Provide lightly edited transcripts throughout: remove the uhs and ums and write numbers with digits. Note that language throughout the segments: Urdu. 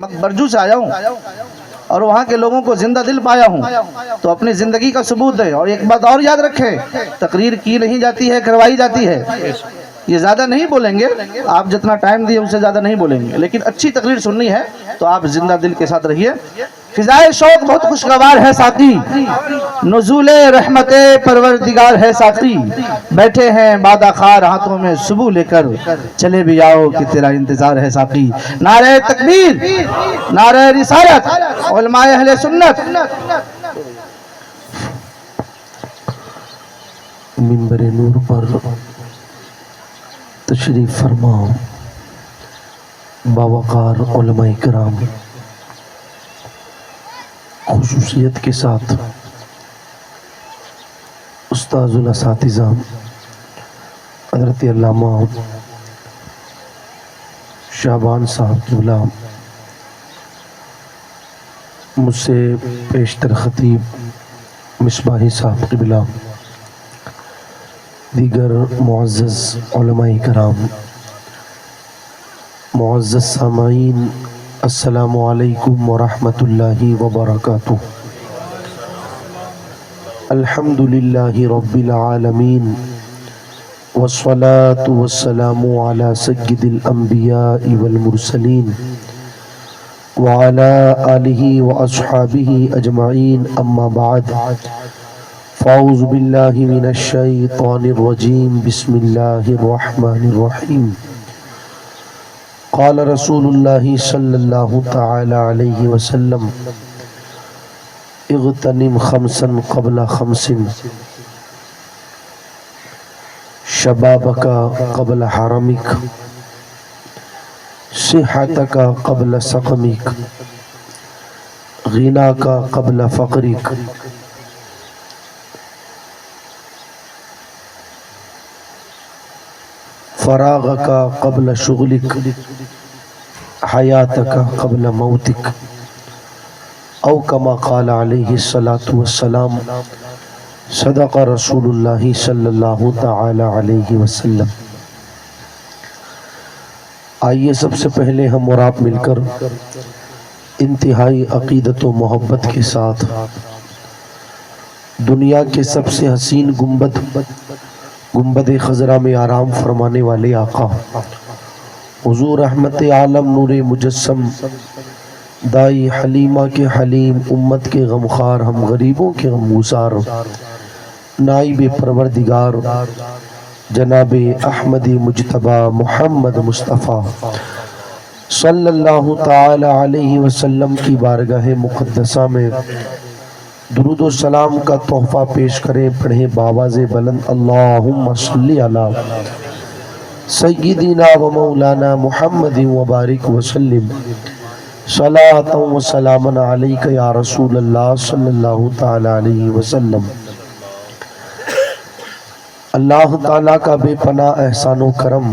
برجو سے آیا ہوں اور وہاں کے لوگوں کو زندہ دل پایا ہوں تو اپنی زندگی کا ثبوت دے۔ اور ایک بات اور یاد رکھیں، تقریر کی نہیں جاتی ہے، کروائی جاتی ہے۔ یہ زیادہ نہیں بولیں گے، آپ جتنا ٹائم دیے اس سے زیادہ نہیں بولیں گے، لیکن اچھی تقریر سننی ہے تو آپ زندہ دل کے ساتھ رہیے۔ فضائے شوق بہت خوشگوار ہے ساقی، نزول رحمت پروردگار ہے ساقی، بیٹھے ہیں بادہ خار ہاتھوں میں صبح لے کر، چلے بھی آؤ کہ تیرا انتظار ہے ساقی۔ نعرہ تکبیر، نعرہ رسالت، علماء اہل سنت۔ منبر نور پر تشریف فرما باوقار علماء کرام، خصوصیت کے ساتھ استاذ الاساتذہ حضرت علامہ شعبان صاحب قبلہ، مجھ سے پیشتر خطیب مصباحی صاحب قبلہ، دیگر معزز علماء کرام، معزز سامعین، السلام علیکم ورحمۃ اللہ وبرکاتہ۔ الحمدللہ رب العالمین، والصلاة والسلام علی سید الانبیاء والمرسلین، وعلى آلہ واصحابہ اجمعین، اما بعد، فاعوذ باللہ من الشیطان الرجیم، بسم اللہ الرحمن الرحیم۔ قال رسول اللہ صلی اللہ تعالی علیہ وسلم، اغتنم خمسا قبل خمس، شبابک قبل حرمک، صحتک قبل سقمک، غناک قبل فقرک، فراغک قبل شغلک، حیاتک قبل موتک، او کما قال علیہ الصلاۃ والسلام، صدق رسول اللہ صلی اللہ تعالی علیہ وسلم۔ آئیے سب سے پہلے ہم اور آپ مل کر انتہائی عقیدت و محبت کے ساتھ دنیا کے سب سے حسین گنبد خضرا میں آرام فرمانے والے آقا حضور رحمت عالم نور مجسم دائی حلیمہ کے حلیم، امت کے غمخوار، ہم غریبوں کے غمگسار، نائب پروردگار جناب احمد مجتبی محمد مصطفیٰ صلی اللہ تعالی علیہ وسلم کی بارگاہ مقدسہ میں درود و سلام کا تحفہ پیش کریں۔ پڑھیں بآواز بلند، اللہم صلی علی سیدنا و مولانا محمد وبارک وسلم، صلاۃ و سلام علیک یا رسول اللہ صلی اللہ تعالی علیہ وسلم۔ اللہ تعالیٰ کا بے پناہ احسان و کرم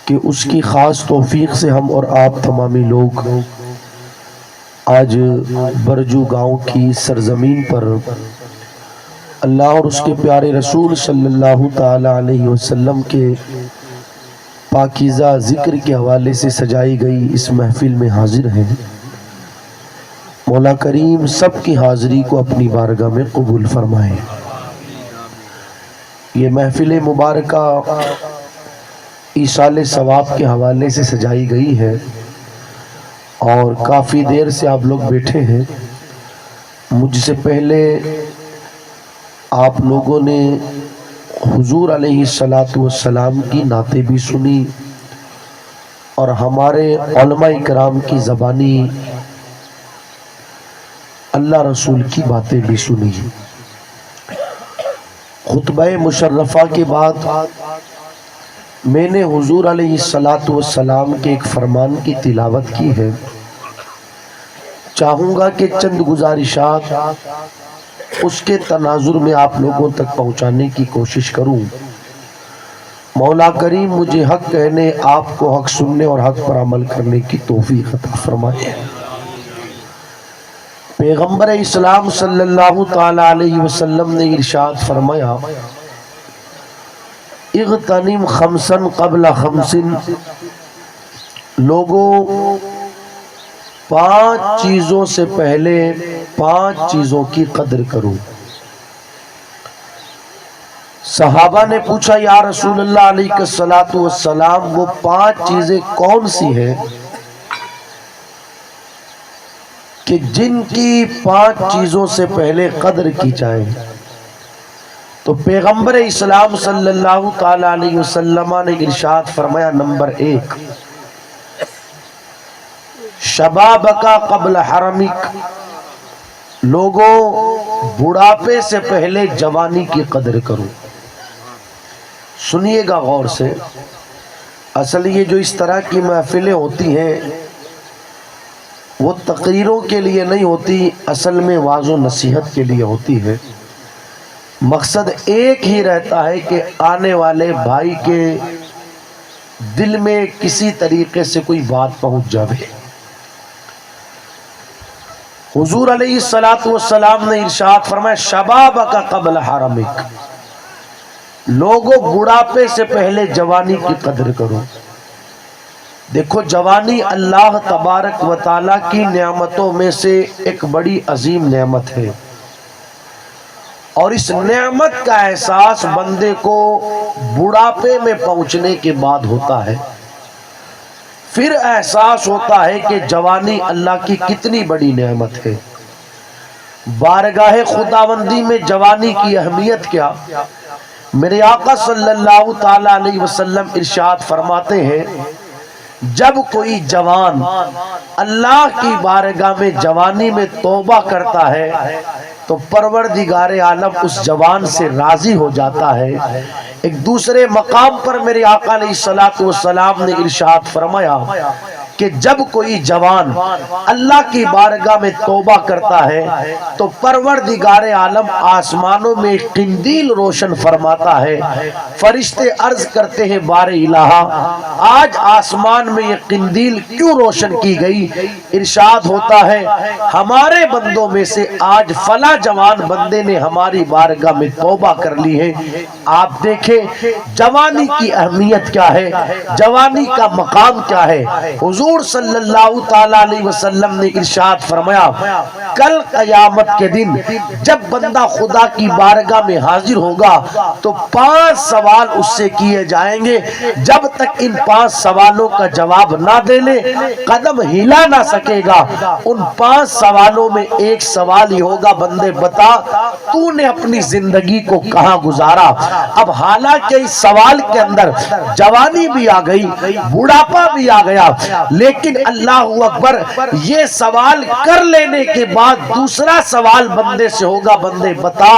کہ اس کی خاص توفیق سے ہم اور آپ تمامی لوگ آج برجو گاؤں کی سرزمین پر اللہ اور اس کے پیارے رسول صلی اللہ تعالی علیہ وسلم کے پاکیزہ ذکر کے حوالے سے سجائی گئی اس محفل میں حاضر ہیں۔ مولا کریم سب کی حاضری کو اپنی بارگاہ میں قبول فرمائے۔ یہ محفل مبارکہ ایصال ثواب کے حوالے سے سجائی گئی ہے اور کافی دیر سے آپ لوگ بیٹھے ہیں۔ مجھ سے پہلے آپ لوگوں نے حضور علیہ السلام کی نعتیں بھی سنی اور ہمارے علماء کرام کی زبانی اللہ رسول کی باتیں بھی سنی۔ خطبہ مشرفہ کے بعد میں نے حضور علیہ السلام کے ایک فرمان کی تلاوت کی ہے۔ چاہوں گا کہ چند گزارشات اس کے تناظر میں آپ لوگوں تک پہنچانے کی کوشش کروں۔ مولا کریم مجھے حق کہنے، آپ کو حق سننے اور حق پر عمل کرنے کی توفیق عطا فرمائے۔ پیغمبر اسلام صلی اللہ تعالی علیہ وسلم نے ارشاد فرمایا، اغتنم خمسا قبل خمس، لوگوں 5 چیزوں سے پہلے 5 چیزوں کی قدر کرو۔ صحابہ نے پوچھا یا رسول اللہ علیہ الصلوۃ والسلام وہ 5 چیزیں کون سی ہیں کہ جن کی 5 چیزوں سے پہلے قدر کی جائے؟ تو پیغمبر اسلام صلی اللہ تعالی علیہ وسلم نے ارشاد فرمایا نمبر 1 شبابک قبل حرمک، لوگوں بڑھاپے سے پہلے جوانی کی قدر کرو۔ سنیے گا غور سے، اصل یہ جو اس طرح کی محفلیں ہوتی ہیں وہ تقریروں کے لیے نہیں ہوتی، اصل میں واعظ و نصیحت کے لیے ہوتی ہے۔ مقصد ایک ہی رہتا ہے کہ آنے والے بھائی کے دل میں کسی طریقے سے کوئی بات پہنچ جائے۔ حضور علیہ الصلوۃ والسلام نے ارشاد فرمایا شبابک قبل حرمک، لوگوں بڑھاپے سے پہلے جوانی کی قدر کرو۔ دیکھو جوانی اللہ تبارک و تعالی کی نعمتوں میں سے ایک بڑی عظیم نعمت ہے، اور اس نعمت کا احساس بندے کو بڑھاپے میں پہنچنے کے بعد ہوتا ہے۔ پھر احساس ہوتا ہے کہ جوانی اللہ کی کتنی بڑی نعمت ہے۔ بارگاہ خداوندی میں جوانی کی اہمیت کیا؟ میرے آقا صلی اللہ تعالی علیہ وسلم ارشاد فرماتے ہیں جب کوئی جوان اللہ کی بارگاہ میں جوانی میں توبہ کرتا ہے تو پروردگار عالم اس جوان سے راضی ہو جاتا ہے۔ ایک دوسرے مقام پر میرے آقا علیہ الصلوۃ والسلام نے ارشاد فرمایا کہ جب کوئی جوان اللہ کی بارگاہ میں توبہ کرتا ہے تو پروردگار عالم آسمانوں میں قندیل روشن فرماتا ہے۔ فرشتے عرض کرتے ہیں بار الہ آج آسمان میں یہ قندیل کیوں روشن کی گئی؟ ارشاد ہوتا ہے ہمارے بندوں میں سے آج فلاں جوان بندے نے ہماری بارگاہ میں توبہ کر لی ہے۔ آپ دیکھیں جوانی کی اہمیت کیا ہے، جوانی کا مقام کیا ہے۔ حضور صلی اللہ تعالی علیہ وسلم نے ارشاد فرمایا کل قیامت کے دن جب بندہ خدا کی بارگاہ میں حاضر ہوگا تو 5 سوال اس سے کیے جائیں گے، جب تک ان 5 سوالوں کا جواب نہ دے لے قدم ہلا نہ سکے گا۔ ان 5 سوالوں میں ایک سوال ہی ہوگا بندے بتا تو نے اپنی زندگی کو کہاں گزارا؟ اب حالانکہ اس سوال کے اندر جوانی بھی آ گئی، بڑھاپا بھی آ گیا، لیکن اللہ اکبر یہ سوال کر لینے کے بعد دوسرا سوال بندے سے ہوگا بندے بتا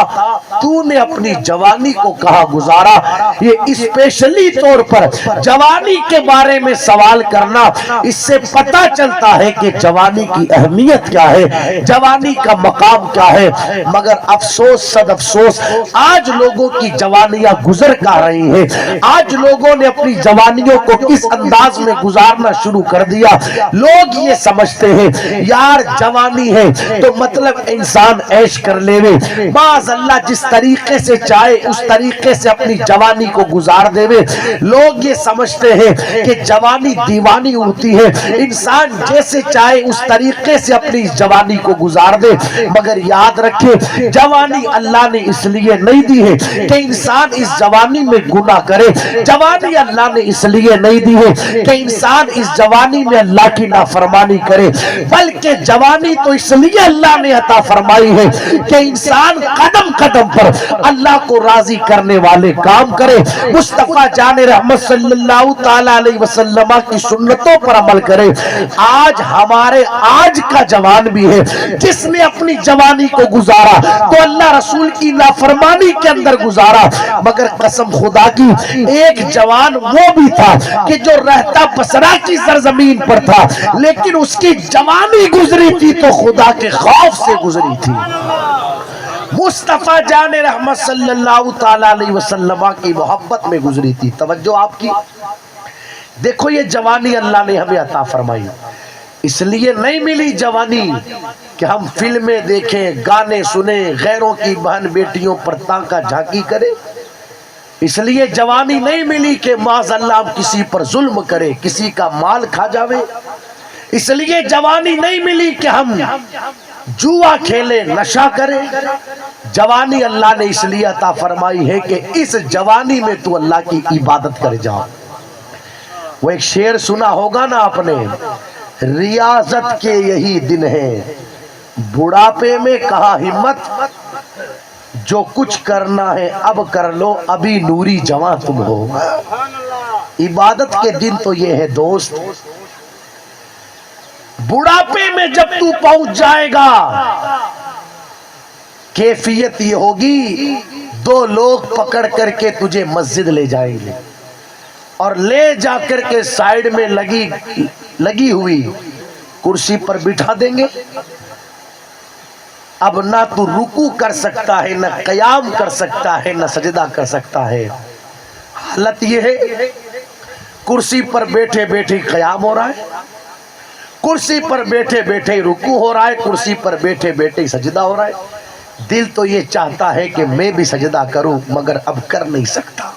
تو نے اپنی جوانی کو کہاں گزارا؟ یہ اسپیشلی طور پر جوانی کے بارے میں سوال کرنا، اس سے پتہ چلتا ہے کہ جوانی کی اہمیت کیا ہے، جوانی کا مقام کیا ہے۔ مگر افسوس صد افسوس آج لوگوں کی جوانیاں گزر کر رہی ہیں، آج لوگوں نے اپنی جوانیوں کو کس انداز میں گزارنا شروع کر دیا۔ لوگ یہ سمجھتے ہیں یار جوانی ہے تو مطلب انسان عیش کر لے وے، باز اللہ جس طریقے سے چاہے اس طریقے سے اپنی جوانی کو گزار دے وے۔ لوگ یہ سمجھتے ہیں کہ جوانی دیوانی ہوتی ہے، انسان جیسے چاہے اس طریقے سے اپنی جوانی کو گزار دے۔ مگر یاد رکھے جوانی اللہ نے اس لیے نہیں دی ہے کہ انسان اس جوانی میں گناہ کرے، جوانی اللہ نے اس لیے نہیں دی ہے کہ انسان اس جوانی میں اللہ کی نافرمانی کرے، بلکہ جوانی تو اس لیے اللہ نے عطا فرمائی ہے کہ انسان قدم قدم پر اللہ کو راضی کرنے والے کام کرے، مصطفیٰ جان رحمت صلی اللہ تعالی علیہ وسلم کی سنتوں پر عمل کرے۔ آج ہمارے آج کا جوان بھی ہے جس نے اپنی جوانی کو گزارا تو اللہ رسول کی نافرمانی کے اندر گزارا، مگر قسم خدا کی ایک جوان وہ بھی تھا کہ جو رہتا بصرہ کی سرزمین پر تھا، لیکن اس کی جوانی گزری تھی تو خدا کے خوف سے گزری تھی۔ مصطفیٰ جان رحمت صلی اللہ تعالی علیہ وسلم کی محبت میں گزری تھی۔ توجہ آپ کی، دیکھو یہ جوانی اللہ نے ہمیں عطا فرمائی، اس لیے نہیں ملی جوانی کہ ہم فلمیں دیکھیں، گانے سنیں، غیروں کی بہن بیٹیوں پر تانکا جھانکی کریں۔ اس لیے جوانی نہیں ملی کہ معاذ اللہ ہم کسی پر ظلم کرے، کسی کا مال کھا جاوے۔ اس لیے جوانی نہیں ملی کہ ہم جوا کھلے نشہ کریں. جوانی اللہ نے اس لیے عطا فرمائی ہے کہ اس جوانی میں تو اللہ کی عبادت کر جاؤ. وہ ایک شعر سنا ہوگا نا آپ نے, ریاضت کے یہی دن ہیں, بڑھاپے میں کہا ہمت, جو کچھ کرنا ہے اب کر لو, ابھی نوری جوان تم ہو. عبادت کے دن تو یہ ہے دوست. بڑھاپے میں جب تو پہنچ جائے گا, کیفیت یہ ہوگی, 2 لوگ پکڑ کر کے تجھے مسجد لے جائیں گے اور لے جا کر کے سائیڈ میں لگی ہوئی کرسی پر بٹھا دیں گے. اب نہ تو رکوع کر سکتا ہے, نہ قیام کر سکتا ہے, نہ سجدہ کر سکتا ہے. حالت یہ ہے, کرسی پر بیٹھے بیٹھے قیام ہو رہا ہے, کرسی پر بیٹھے بیٹھے رکوع ہو رہا ہے, کرسی پر بیٹھے بیٹھے سجدہ ہو رہا ہے. دل تو یہ چاہتا ہے کہ میں بھی سجدہ کروں, مگر اب کر نہیں سکتا.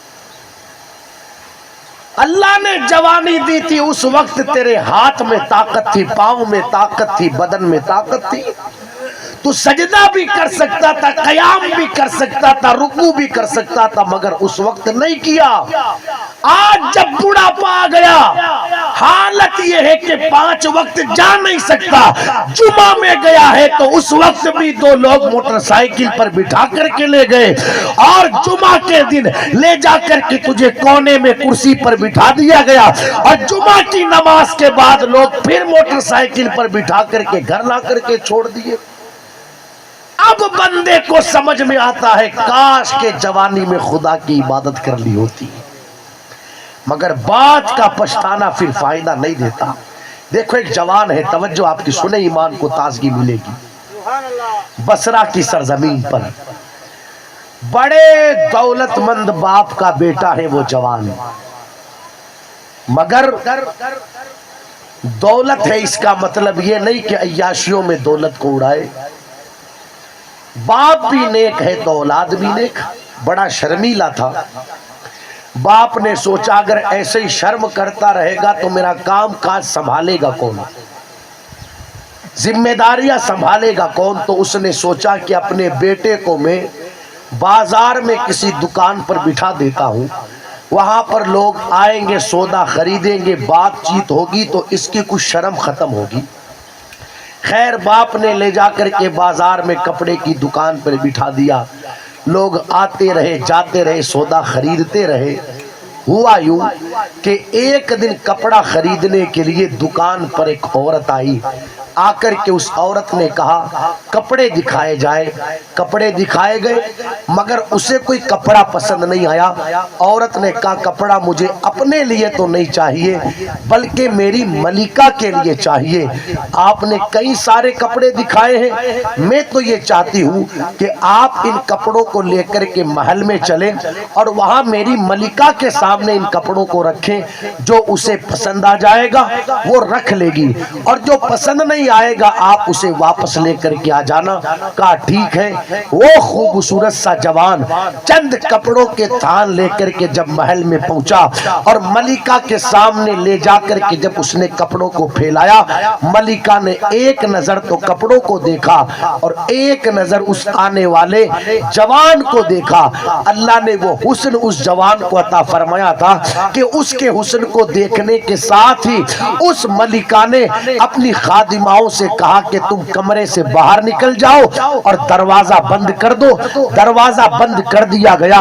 اللہ نے جوانی دی تھی, اس وقت تیرے ہاتھ میں طاقت تھی, پاؤں میں طاقت تھی, بدن میں طاقت تھی, تو سجدہ بھی کر سکتا تھا, قیام بھی کر سکتا تھا, رکوع بھی کر سکتا تھا, مگر اس وقت نہیں کیا. آج جب بڑھاپا آ گیا, حالت یہ ہے کہ 5 وقت جا نہیں سکتا. جمعہ میں گیا ہے تو اس وقت بھی 2 لوگ موٹر سائیکل پر بٹھا کر کے لے گئے, اور جمعہ کے دن لے جا کر کے تجھے کونے میں کرسی پر بٹھا دیا گیا, اور جمعہ کی نماز کے بعد لوگ پھر موٹر سائیکل پر بٹھا کر کے گھر لا کر کے چھوڑ دیے. اب بندے کو سمجھ میں آتا ہے, کاش کے جوانی میں خدا کی عبادت کر لی ہوتی, مگر بات کا پچھتانا پھر فائدہ نہیں دیتا. دیکھو ایک جوان ہے, توجہ آپ کی سنے, ایمان کو تازگی ملے گی. بصرہ کی سرزمین پر بڑے دولت مند باپ کا بیٹا ہے وہ جوان, مگر دولت ہے اس کا مطلب یہ نہیں کہ عیاشیوں میں دولت کو اڑائے. باپ بھی نیک ہے تو اولاد بھی نیک. بڑا شرمیلا تھا. باپ نے سوچا اگر ایسے ہی شرم کرتا رہے گا تو میرا کام کاج سنبھالے گا کون, ذمہ داریاں سنبھالے گا کون. تو اس نے سوچا کہ اپنے بیٹے کو میں بازار میں کسی دکان پر بٹھا دیتا ہوں, وہاں پر لوگ آئیں گے, سودا خریدیں گے, بات چیت ہوگی تو اس کی کچھ شرم ختم ہوگی. خیر باپ نے لے جا کر کے بازار میں کپڑے کی دکان پر بٹھا دیا. لوگ آتے رہے, جاتے رہے, سودا خریدتے رہے. ہوا یوں کہ ایک دن کپڑا خریدنے کے لیے دکان پر ایک عورت آئی. آ کر کے اس عورت نے کہا کپڑے دکھائے جائے. کپڑے دکھائے گئے, مگر اسے کوئی کپڑا پسند نہیں آیا. عورت نے کہا کپڑا مجھے اپنے لیے تو نہیں چاہیے, بلکہ میری ملکہ کے لیے چاہیے. آپ نے کئی سارے کپڑے دکھائے ہیں, میں تو یہ چاہتی ہوں کہ آپ ان کپڑوں کو لے کر کے محل میں چلیں اور وہاں میری ملکہ کے سامنے ان کپڑوں کو رکھیں. جو اسے پسند آ جائے گا وہ رکھ لے گی, اور جو پسند نہیں آئے گا آپ اسے واپس لے کر کے آ جانا. کہا ٹھیک ہے. وہ خوبصورت سا جوان چند کپڑوں کے تھان لے کر کے جب محل میں پہنچا اور ملکہ کے سامنے لے جا کر کے جب اس نے کپڑوں کو پھیلایا, ملکہ نے ایک نظر تو کپڑوں کو دیکھا اور ایک نظر اس آنے والے جوان کو دیکھا. اللہ نے وہ حسن اس جوان کو عطا فرمایا تھا کہ اس کے حسن کو دیکھنے کے ساتھ ہی اس ملکہ نے اپنی خادمہ سے کہا کہ تم کمرے سے باہر نکل جاؤ اور دروازہ بند کر دو. دروازہ بند کر دیا گیا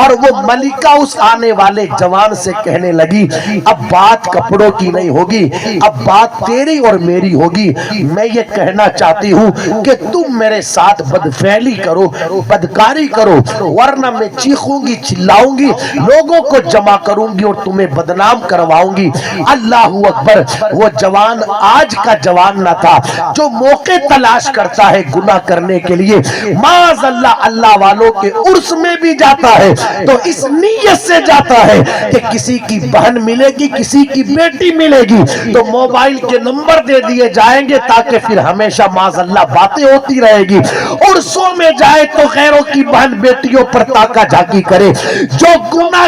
اور وہ ملکہ اس آنے والے جوان سے کہنے لگی اب بات کپڑوں کی نہیں ہوگی, اب بات تیری اور میری ہوگی. میں یہ کہنا چاہتی ہوں کہ تم میرے ساتھ بدفعلی کرو, بدکاری کرو, ورنہ میں چیخوں گی, چلاؤں گی, لوگوں کو جمع کروں گی اور تمہیں بدنام کرواؤں گی. اللہ اکبر. وہ جوان آج کا جوان نہ تھا جو موقع تلاش کرتا ہے گناہ کرنے کے لیے. معاذ اللہ, اللہ والوں کے عرس میں بھی جاتا ہے تو اس نیت سے جاتا ہے کہ کسی کی بہن ملے گی, کسی کی بیٹی ملے گی تو موبائل کے نمبر دے دیے جائیں گے تاکہ پھر ہمیشہ معاذ اللہ باتیں ہوتی رہے گی. عرسوں میں جائے تو غیروں کی بہن بیٹیوں پر تاکہ جھانکی کرے. جو گناہ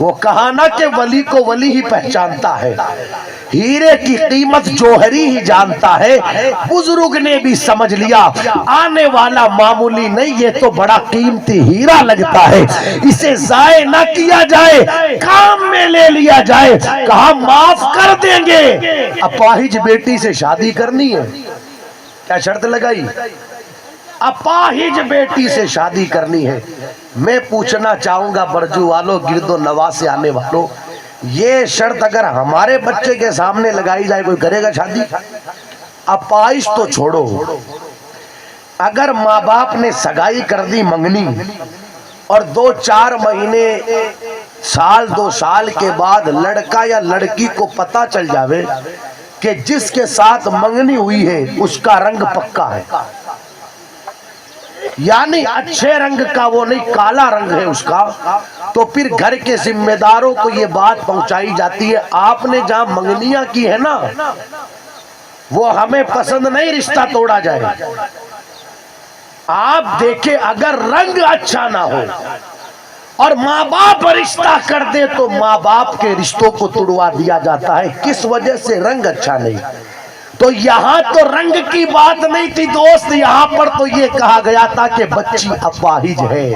وہ کہا نا کہ ولی کو ولی ہی پہچانتا ہے، ہیرے کی قیمت جوہری ہی جانتا ہے۔ بزرگ نے بھی سمجھ لیا آنے والا معمولی نہیں، یہ تو بڑا قیمتی ہیرا لگتا ہے، اسے ضائع نہ کیا جائے، کام میں لے لیا جائے۔ کہا معاف کر دیں گے۔ اپاہج بیٹی سے شادی کرنی ہے، کیا شرط لگائی؟ اپاہج بیٹی سے شادی کرنی ہے۔ میں پوچھنا چاہوں گا برجو والوں، گرد و نواح سے آنے والوں، یہ شرط اگر ہمارے بچے کے سامنے لگائی جائے کوئی کرے گا شادی؟ اپاہج تو چھوڑو، اگر ماں باپ نے سگائی کر دی منگنی اور 2-4 مہینے سال 2 سال کے بعد لڑکا یا لڑکی کو پتہ چل جاوے کہ جس کے ساتھ منگنی ہوئی ہے اس کا رنگ پکا ہے، یعنی اچھے رنگ کا وہ نہیں، کالا رنگ ہے اس کا، تو پھر گھر کے ذمہ داروں کو یہ بات پہنچائی جاتی ہے آپ نے جہاں منگنیاں کی ہے نا وہ ہمیں پسند نہیں، رشتہ توڑا جائے۔ آپ دیکھیں اگر رنگ اچھا نہ ہو اور ماں باپ رشتہ کر دے تو ماں باپ کے رشتوں کو توڑوا دیا جاتا ہے، کس وجہ سے؟ رنگ اچھا نہیں۔ تو یہاں تو رنگ کی بات نہیں تھی دوست، یہاں پر تو یہ کہا گیا تھا کہ بچی اپاہج ہے،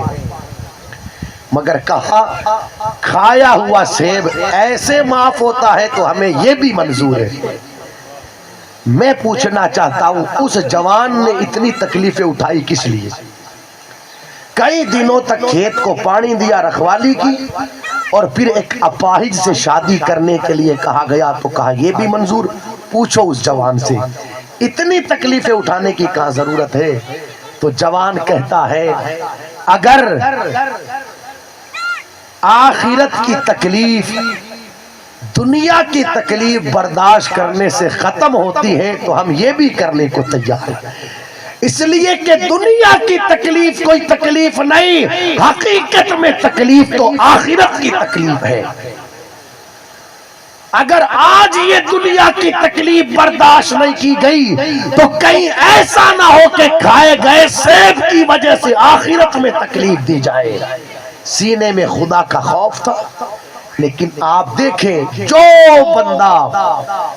مگر کہا کھایا ہوا سیب ایسے معاف ہوتا ہے تو ہمیں یہ بھی منظور ہے۔ میں پوچھنا چاہتا ہوں اس جوان نے اتنی تکلیفیں اٹھائی کس لیے؟ کئی دنوں تک کھیت کو پانی دیا، رکھوالی کی، اور پھر ایک اپاہج سے شادی کرنے کے لیے کہا گیا تو کہا یہ بھی منظور۔ پوچھو اس جوان سے اتنی تکلیفیں اٹھانے کی کہاں ضرورت ہے؟ تو جوان کہتا ہے اگر آخرت کی تکلیف دنیا کی تکلیف برداشت کرنے سے ختم ہوتی ہے تو ہم یہ بھی کرنے کو تیار ہیں، اس لیے کہ دنیا کی تکلیف کوئی تکلیف نہیں، حقیقت میں تکلیف تو آخرت کی تکلیف ہے۔ اگر آج یہ دنیا کی تکلیف برداشت نہیں کی گئی تو کہیں ایسا نہ ہو کہ کھائے گئے سیب کی وجہ سے آخرت میں تکلیف دی جائے۔ سینے میں خدا کا خوف تھا، لیکن آپ دیکھیں جو بندہ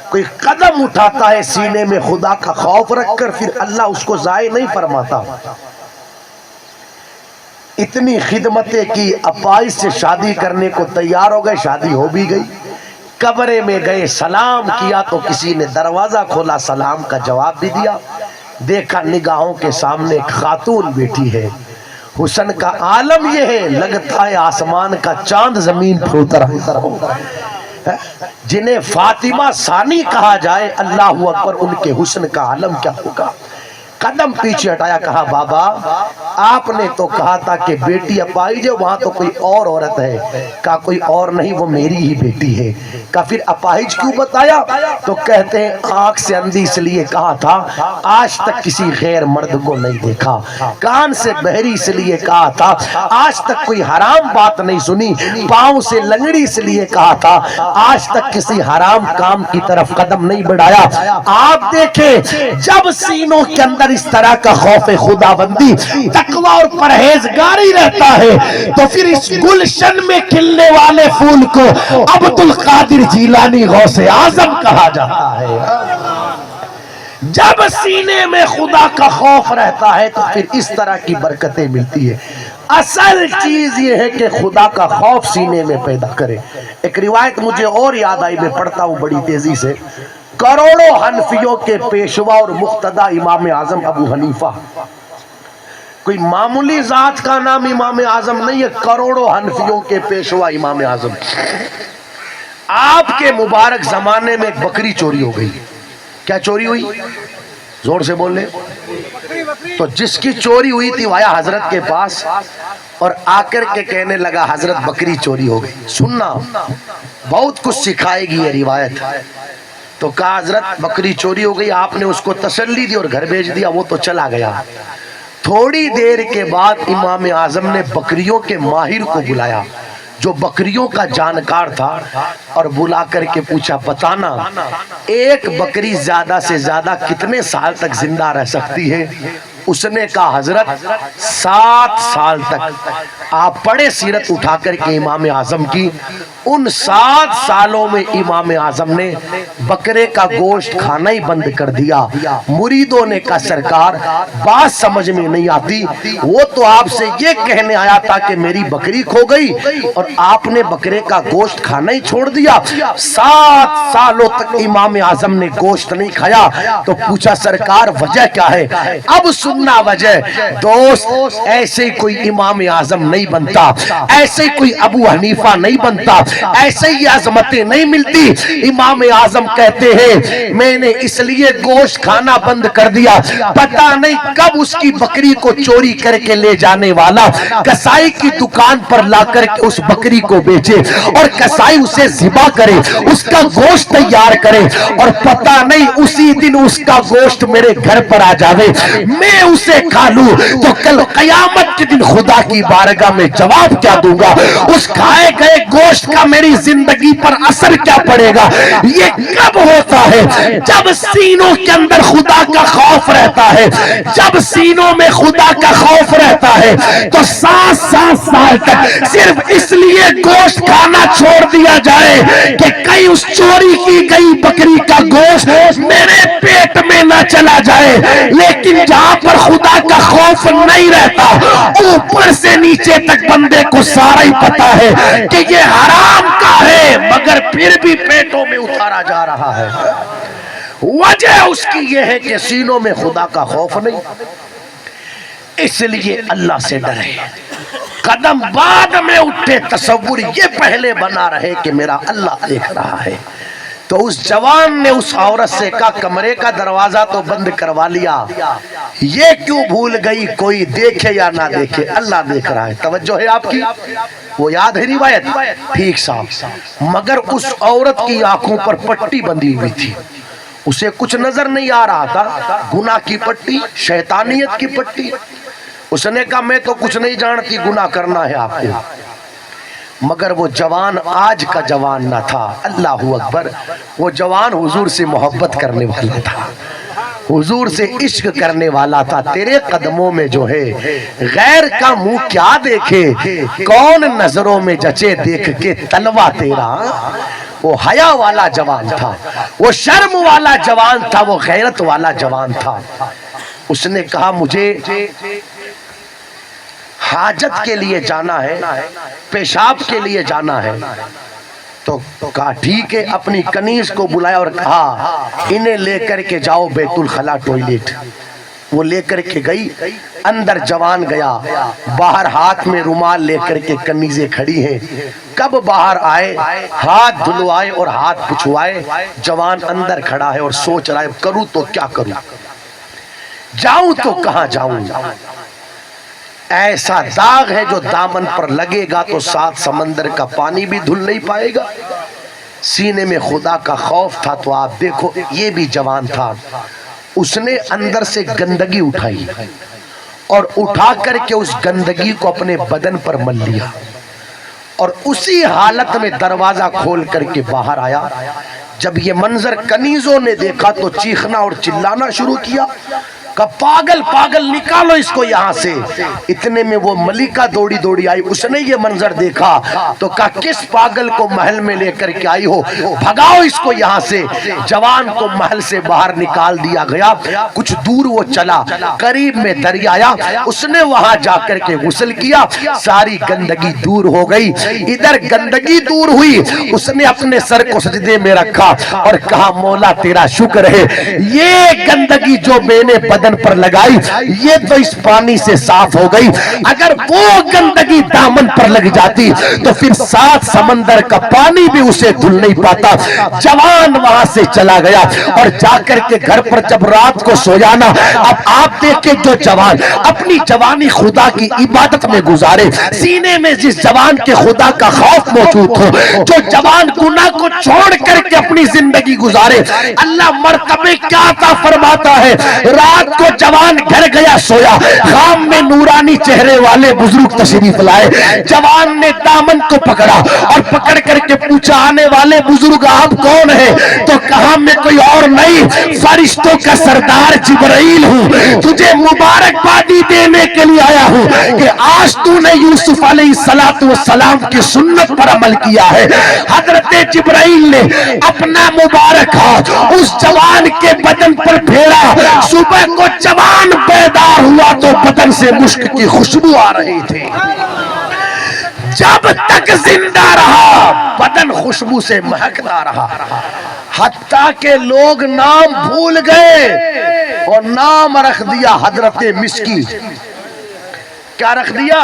کوئی قدم اٹھاتا ہے سینے میں خدا کا خوف رکھ کر، پھر اللہ اس کو ضائع نہیں فرماتا۔ اتنی خدمتیں کی، اپاہج سے شادی کرنے کو تیار ہو گئے، شادی ہو بھی گئی۔ قبرے میں گئے، سلام کیا تو کسی نے دروازہ کھولا، سلام کا جواب بھی دیا، دیکھا نگاہوں کے سامنے ایک خاتون بیٹھی ہے، حسن کا عالم یہ ہے لگتا ہے آسمان کا چاند زمین پر اترا ہے۔ جنہیں فاطمہ ثانی کہا جائے اللہ اکبر، ان کے حسن کا عالم کیا ہوگا۔ قدم پیچھے ہٹایا، کہا بابا آپ نے تو کہا تھا کہ بیٹی اپاہج ہے، وہاں تو کوئی اور عورت ہے۔ کہا کوئی اور نہیں، وہ میری ہی بیٹی ہے۔ کہا پھر اپاہج کیوں بتایا؟ تو کہتے ہیں آنکھ سے اندھی اس لیے کہا تھا آج تک کسی غیر مرد کو نہیں دیکھا، کان سے بہری اس لیے کہا تھا آج تک کوئی حرام بات نہیں سنی، پاؤں سے لنگڑی اس لیے کہا تھا آج تک کسی حرام کام کی طرف قدم نہیں بڑھایا۔ آپ دیکھیں جب سینوں کے اندر اس طرح کا خوف خدا بندی، تقوی اور پرہیزگاری رہتا ہے تو پھر اس گلشن میں کھلنے والے پھول کو عبد القادر جیلانی غوث اعظم کہا جاتا ہے۔ جب سینے میں خدا کا خوف رہتا ہے تو پھر اس طرح کی برکتیں ملتی ہے۔ اصل چیز یہ ہے کہ خدا کا خوف سینے میں پیدا کرے۔ ایک روایت مجھے اور یاد آئی، میں پڑھتا ہوں بڑی تیزی سے۔ کروڑوں حنفیوں کے پیشوا اور مقتدی امام اعظم ابو حنیفہ، کوئی معمولی ذات کا نام امام اعظم نہیں ہے، کروڑوں حنفیوں کے پیشوا امام اعظم۔ آپ کے مبارک زمانے میں ایک بکری چوری ہو گئی۔ کیا چوری ہوئی؟ زور سے بول لیں۔ تو جس کی چوری ہوئی تھی وہ آیا حضرت کے پاس اور آ کر کے کہنے لگا حضرت بکری چوری ہو گئی۔ سننا بہت کچھ سکھائے گی یہ روایت۔ تو کہا حضرت بکری چوری ہو گئی، آپ نے اس کو تسلی دی اور گھر بھیج دیا، وہ تو چلا گیا۔ تھوڑی دیر کے بعد امام اعظم نے بکریوں کے ماہر کو بلایا جو بکریوں کا جانکار تھا، اور بلا کر کے پوچھا بتانا ایک بکری زیادہ سے زیادہ کتنے سال تک زندہ رہ سکتی ہے؟ اس نے کہا حضرت 7 سال تک آپ پڑھے سیرت اٹھا کر کے امام اعظم کی، ان 7 سالوں میں امام اعظم نے بکرے کا گوشت کھانا ہی بند کر دیا۔ مریدوں نے کہا سرکار بات سمجھ میں نہیں آتی، وہ تو آپ سے یہ کہنے آیا تھا کہ میری بکری کھو گئی اور آپ نے بکرے کا گوشت کھانا ہی چھوڑ دیا۔ 7 سالوں تک امام اعظم نے گوشت نہیں کھایا تو پوچھا سرکار وجہ کیا ہے؟ اب سننا وجہ، دوست ایسے کوئی امام اعظم نہیں بنتا، ایسے کوئی ابو حنیفہ نہیں بنتا، ایسے ہی عظمتیں نہیں ملتی۔ امام اعظم کہتے ہیں میں نے اس لیے گوشت کھانا بند کر دیا، پتہ نہیں کب اس کی بکری کو چوری کر کے لے جانے والا کسائی کی دکان پر لا کر کے اس بکری کو بیچے اور کسائی اسے ذبح کرے، اس کا گوشت تیار کرے اور پتہ نہیں اسی دن اس کا گوشت میرے گھر پر آ جاوے، میں اسے کھا لوں تو کل قیامت کے دن خدا کی بارگاہ میں جواب کیا دوں گا؟ اس کھائے گئے گوشت کا میری زندگی پر اثر کیا پڑے گا؟ یہ کب ہوتا ہے؟ جب سینوں کے اندر خدا کا خوف رہتا ہے، جب سینوں میں خدا کا خوف رہتا ہے تو 7 سال تک صرف اس لیے گوشت کھانا چھوڑ دیا جائے کہ کہیں اس چوری کی گئی بکری کا گوشت میرے پیٹ میں نہ چلا جائے۔ لیکن جہاں پر خدا کا خوف نہیں رہتا، اوپر سے نیچے تک بندے کو سارا ہی پتا ہے کہ یہ حرام کا ہے، مگر پھر بھی پیٹوں میں اتارا جا رہا ہے۔ وجہ اس کی یہ ہے کہ سینوں میں خدا کا خوف نہیں، اس لیے اللہ سے ڈرے، قدم بعد میں اٹھے، تصور یہ پہلے بنا رہے کہ میرا اللہ دیکھ رہا ہے۔ تو اس جوان نے اس عورت سے کہا کمرے کا دروازہ تو بند کروا لیا، یہ کیوں بھول گئی کوئی دیکھے یا نہ دیکھے اللہ دیکھ رہا ہے۔ توجہ ہے آپ کی؟ وہ یاد ہے روایت؟ ٹھیک صاحب، مگر اس عورت کی آنکھوں پر پٹی بندھی ہوئی تھی، اسے کچھ نظر نہیں آ رہا تھا، گناہ کی پٹی، شیطانیت کی پٹی۔ اس نے کہا میں تو کچھ نہیں جانتی، گناہ کرنا ہے آپ کو۔ مگر وہ جوان آج کا جوان نہ تھا، اللہ اکبر، وہ جوان حضور سے محبت کرنے والا تھا، حضور سے عشق کرنے والا تھا۔ تیرے قدموں میں جو ہے غیر کا منہ کیا دیکھے، کون نظروں میں جچے دیکھ کے تلوا تیرا۔ وہ حیا والا جوان تھا، وہ شرم والا جوان تھا، وہ غیرت والا جوان تھا۔ اس نے کہا مجھے حاجت کے لیے جانا ہے، پیشاب کے لیے جانا ہے۔ تو کہا ٹھیک ہے، اپنی کنیز کو بلایا اور کہا انہیں لے کر کے جاؤ بیت الخلا ٹوائلٹ۔ وہ لے کر کے گئی، اندر جوان گیا، باہر ہاتھ میں رومال لے کر کے کنیزیں کھڑی ہیں۔ کب باہر آئے، ہاتھ دھلوائے اور ہاتھ پچھوائے، جوان اندر کھڑا ہے اور سوچ رہا ہے کروں تو کیا کروں، جاؤں تو کہاں جاؤں۔ ایسا داغ ہے جو دامن پر لگے گا تو 7 سمندر کا پانی بھی دھل نہیں پائے گا۔ سینے میں خدا کا خوف تھا۔ تو آپ دیکھو یہ بھی جوان تھا، اس نے اندر سے گندگی اٹھائی اور اٹھا کر کے اس گندگی کو اپنے بدن پر مل لیا اور اسی حالت میں دروازہ کھول کر کے باہر آیا۔ جب یہ منظر کنیزوں نے دیکھا تو چیخنا اور چلانا شروع کیا کہ پاگل پاگل نکالو اس کو یہاں سے۔ اتنے میں وہ ملکہ دوڑی دوڑی آئی، اس نے یہ منظر دیکھا تو کہا کس پاگل کو محل میں لے کر کے آئی ہو، بھگاؤ اس کو یہاں سے۔ جوان کو محل سے باہر نکال دیا گیا۔ کچھ دور وہ چلا، قریب میں دریا آیا، اس نے وہاں جا کر کے غسل کیا، ساری گندگی دور ہو گئی۔ ادھر گندگی دور ہوئی، اس نے اپنے سر کو سجدے میں رکھا اور کہا مولا تیرا شکر ہے، یہ گندگی جو میں نے بدن پر لگائی یہ تو اس پانی سے صاف ہو گئی، اگر وہ گندگی دامن پر لگ جاتی تو پھر 7 سمندر کا پانی بھی اسے دھل نہیں پاتا۔ جوان وہاں سے چلا گیا اور جا کر کے گھر پر جب رات کو سویا نا، اب آپ دیکھیں جو جوان اپنی جوانی خدا کی عبادت میں گزارے، سینے میں جس جوان کے خدا کا خوف موجود ہو، جو جوان گناہ کو چھوڑ کر کے اپنی زندگی گزارے، اللہ مرتبے کیا عطا فرماتا ہے۔ رات کو جوان گھر گیا سویا، خام میں نورانی چہرے والے بزرگ تشریف لائے، جوان نے دامن کو پکڑا اور پکڑ کر کے پوچھا آنے والے بزرگ آپ کون ہیں؟ تو کہا میں کوئی اور نہیں، فرشتوں کا سردار جبرائیل ہوں، تجھے مبارکبادی دینے کے لیے آیا ہوں کہ آج تو نے یوسف علیہ السلام کی سنت پر عمل کیا ہے۔ حضرت جبرائیل نے اپنا مبارک ہاتھ اس جوان کے بدن پر پھیرا، صبح کو جوان بیدار ہوا تو بدن سے مشک کی خوشبو آ رہی تھی، جب تک زندہ رہا بدن خوشبو سے مہکتا رہا، حتیٰ کہ لوگ نام بھول گئے اور نام رکھ دیا حضرت مسکی۔ کیا رکھ دیا؟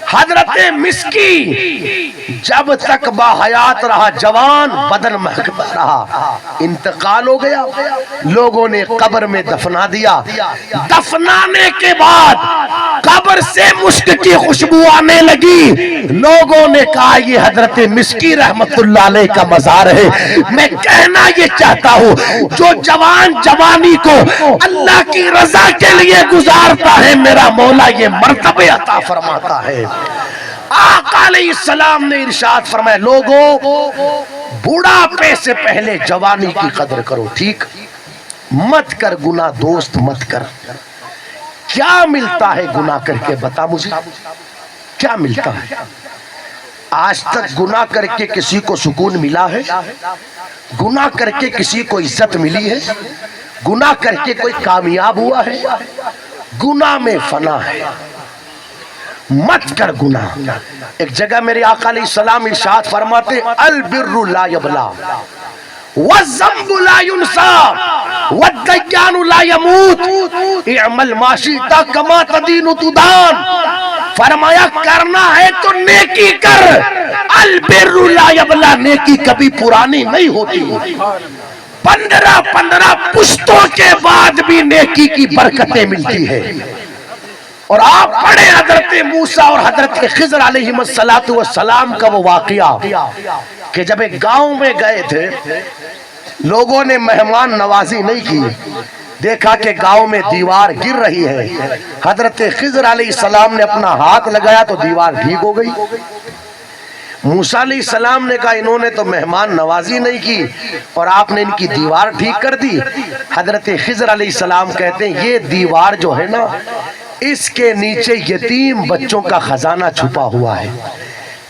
حضرت مسکی۔ جب تک باحیات رہا جوان بدن مہکتا رہا، انتقال ہو گیا، لوگوں نے قبر میں دفنا دیا، دفنانے کے بعد قبر سے مشک کی خوشبو آنے لگی، لوگوں نے کہا یہ حضرت مسکی رحمت اللہ علیہ کا مزار ہے۔ میں کہنا یہ چاہتا ہوں جو جوان جوانی کو اللہ کی رضا کے لیے گزارتا ہے میرا مولا یہ مرتبے عطا فرماتا ہے۔ آقا علیہ السلام نے ارشاد فرمایا لوگوں بڑھاپے سے پہلے جوانی کی قدر کرو، ٹھیک؟ مت کر گناہ دوست، مت کر۔ کیا ملتا ہے گناہ کر کے؟ بتا مجھے کیا ملتا ہے؟ آج تک گناہ کر کے کسی کو سکون ملا ہے؟ گناہ کر کے کسی کو عزت ملی ہے؟ گناہ کر کے کوئی کامیاب ہوا ہے؟ گناہ میں فنا ہے، مت کر گناہ۔ ایک جگہ میرے آقا علیہ السلام ارشاد فرماتے البر لا یبلا والذنب لا ينسى والديان لا يموت اعمل ما شئت كما تدين تدان۔ فرمایا کرنا ہے تو نیکی کر، البر لا یبلا، نیکی کبھی پرانی نہیں ہوتی، 15 پشتوں کے بعد بھی نیکی کی برکتیں ملتی ہے۔ اور آپ پڑھیں حضرت موسیٰ اور حضرت خضر علیہ السلام کا وہ واقعہ کہ جب ایک گاؤں میں گئے تھے، لوگوں نے مہمان نوازی نہیں کی، دیکھا کہ گاؤں میں دیوار گر رہی ہے، حضرت خضر علیہ السلام نے اپنا ہاتھ لگایا تو دیوار ٹھیک ہو گئی۔ موسیٰ علیہ السلام نے کہا انہوں نے تو مہمان نوازی نہیں کی اور آپ نے ان کی دیوار ٹھیک کر دی۔ حضرت خضر علیہ السلام کہتے ہیں یہ دیوار جو ہے نا اس کے نیچے یتیم بچوں کا خزانہ چھپا ہوا ہے،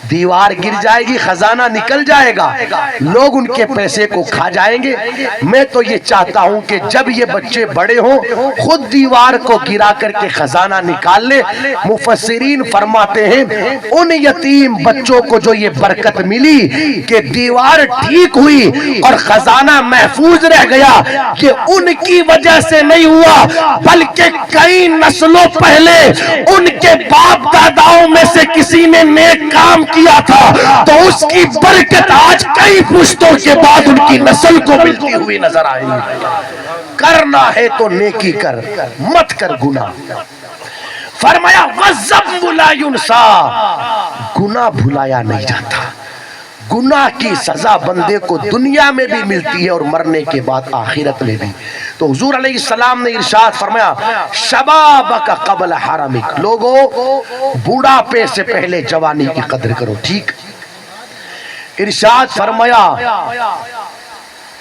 دیوار گر جائے گی خزانہ نکل جائے گا، لوگ ان کے پیسے کو کھا جائیں گے۔ میں تو یہ چاہتا ہوں کہ جب یہ بچے بڑے ہوں خود دیوار کو گرا کر کے خزانہ نکال لے۔ مفسرین فرماتے ہیں ان یتیم بچوں کو جو یہ برکت ملی کہ دیوار ٹھیک ہوئی اور خزانہ محفوظ رہ گیا، کہ ان کی وجہ سے نہیں ہوا بلکہ کئی نسلوں پہلے ان کے باپ داداؤں میں سے کسی نے نیک کام کیا تھا تو اس کی برکت آج کئی پشتوں کے بعد ان کی نسل کو ملتی ہوئی نظر آئی۔ کرنا ہے تو نیکی کر، مت کر گناہ۔ فرمایا وَالذَّنبُ لَا يُنسَى، گناہ بھلایا نہیں جاتا، گناہ کی سزا بندے کو دنیا میں بھی ملتی ہے اور مرنے کے بعد آخرت میں بھی۔ تو حضور علیہ السلام نے ارشاد فرمایا شبابک قبل حرمک، لوگوں بوڑھاپے سے پہلے جوانی کی قدر کرو، ٹھیک؟ ارشاد فرمایا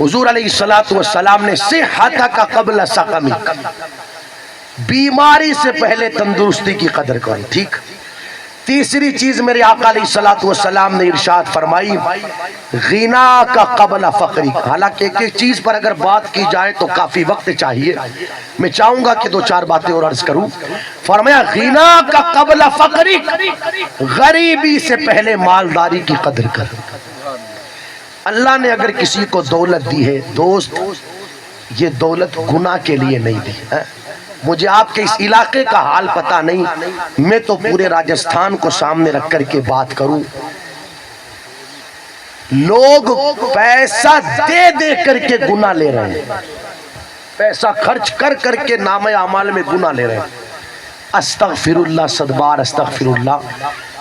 حضور علیہ السلام نے صحتک قبل سقمک، بیماری سے پہلے تندرستی کی قدر کرو، ٹھیک؟ تیسری چیز میرے آقا علیہ السلام نے ارشاد فرمائی غنا کا قبل فقری۔ حالانکہ ایک چیز پر اگر بات کی جائے تو کافی وقت چاہیے، میں چاہوں گا کہ 2-4 باتیں اور عرض کروں۔ فرمایا غنا کا قبل فقری، غریبی سے پہلے مالداری کی قدر کر۔ اللہ نے اگر کسی کو دولت دی ہے دوست، یہ دولت گناہ کے لیے نہیں دی ہے۔ مجھے آپ کے اس علاقے کا حال پتہ نہیں، میں تو پورے راجستھان کو سامنے رکھ کر کے بات کروں، لوگ پیسہ دے دے کر کے گناہ لے رہے ہیں، پیسہ خرچ کر کر کے نامہ اعمال میں گناہ لے رہے ہیں۔ استغفر اللہ، 100 بار استغفر اللہ۔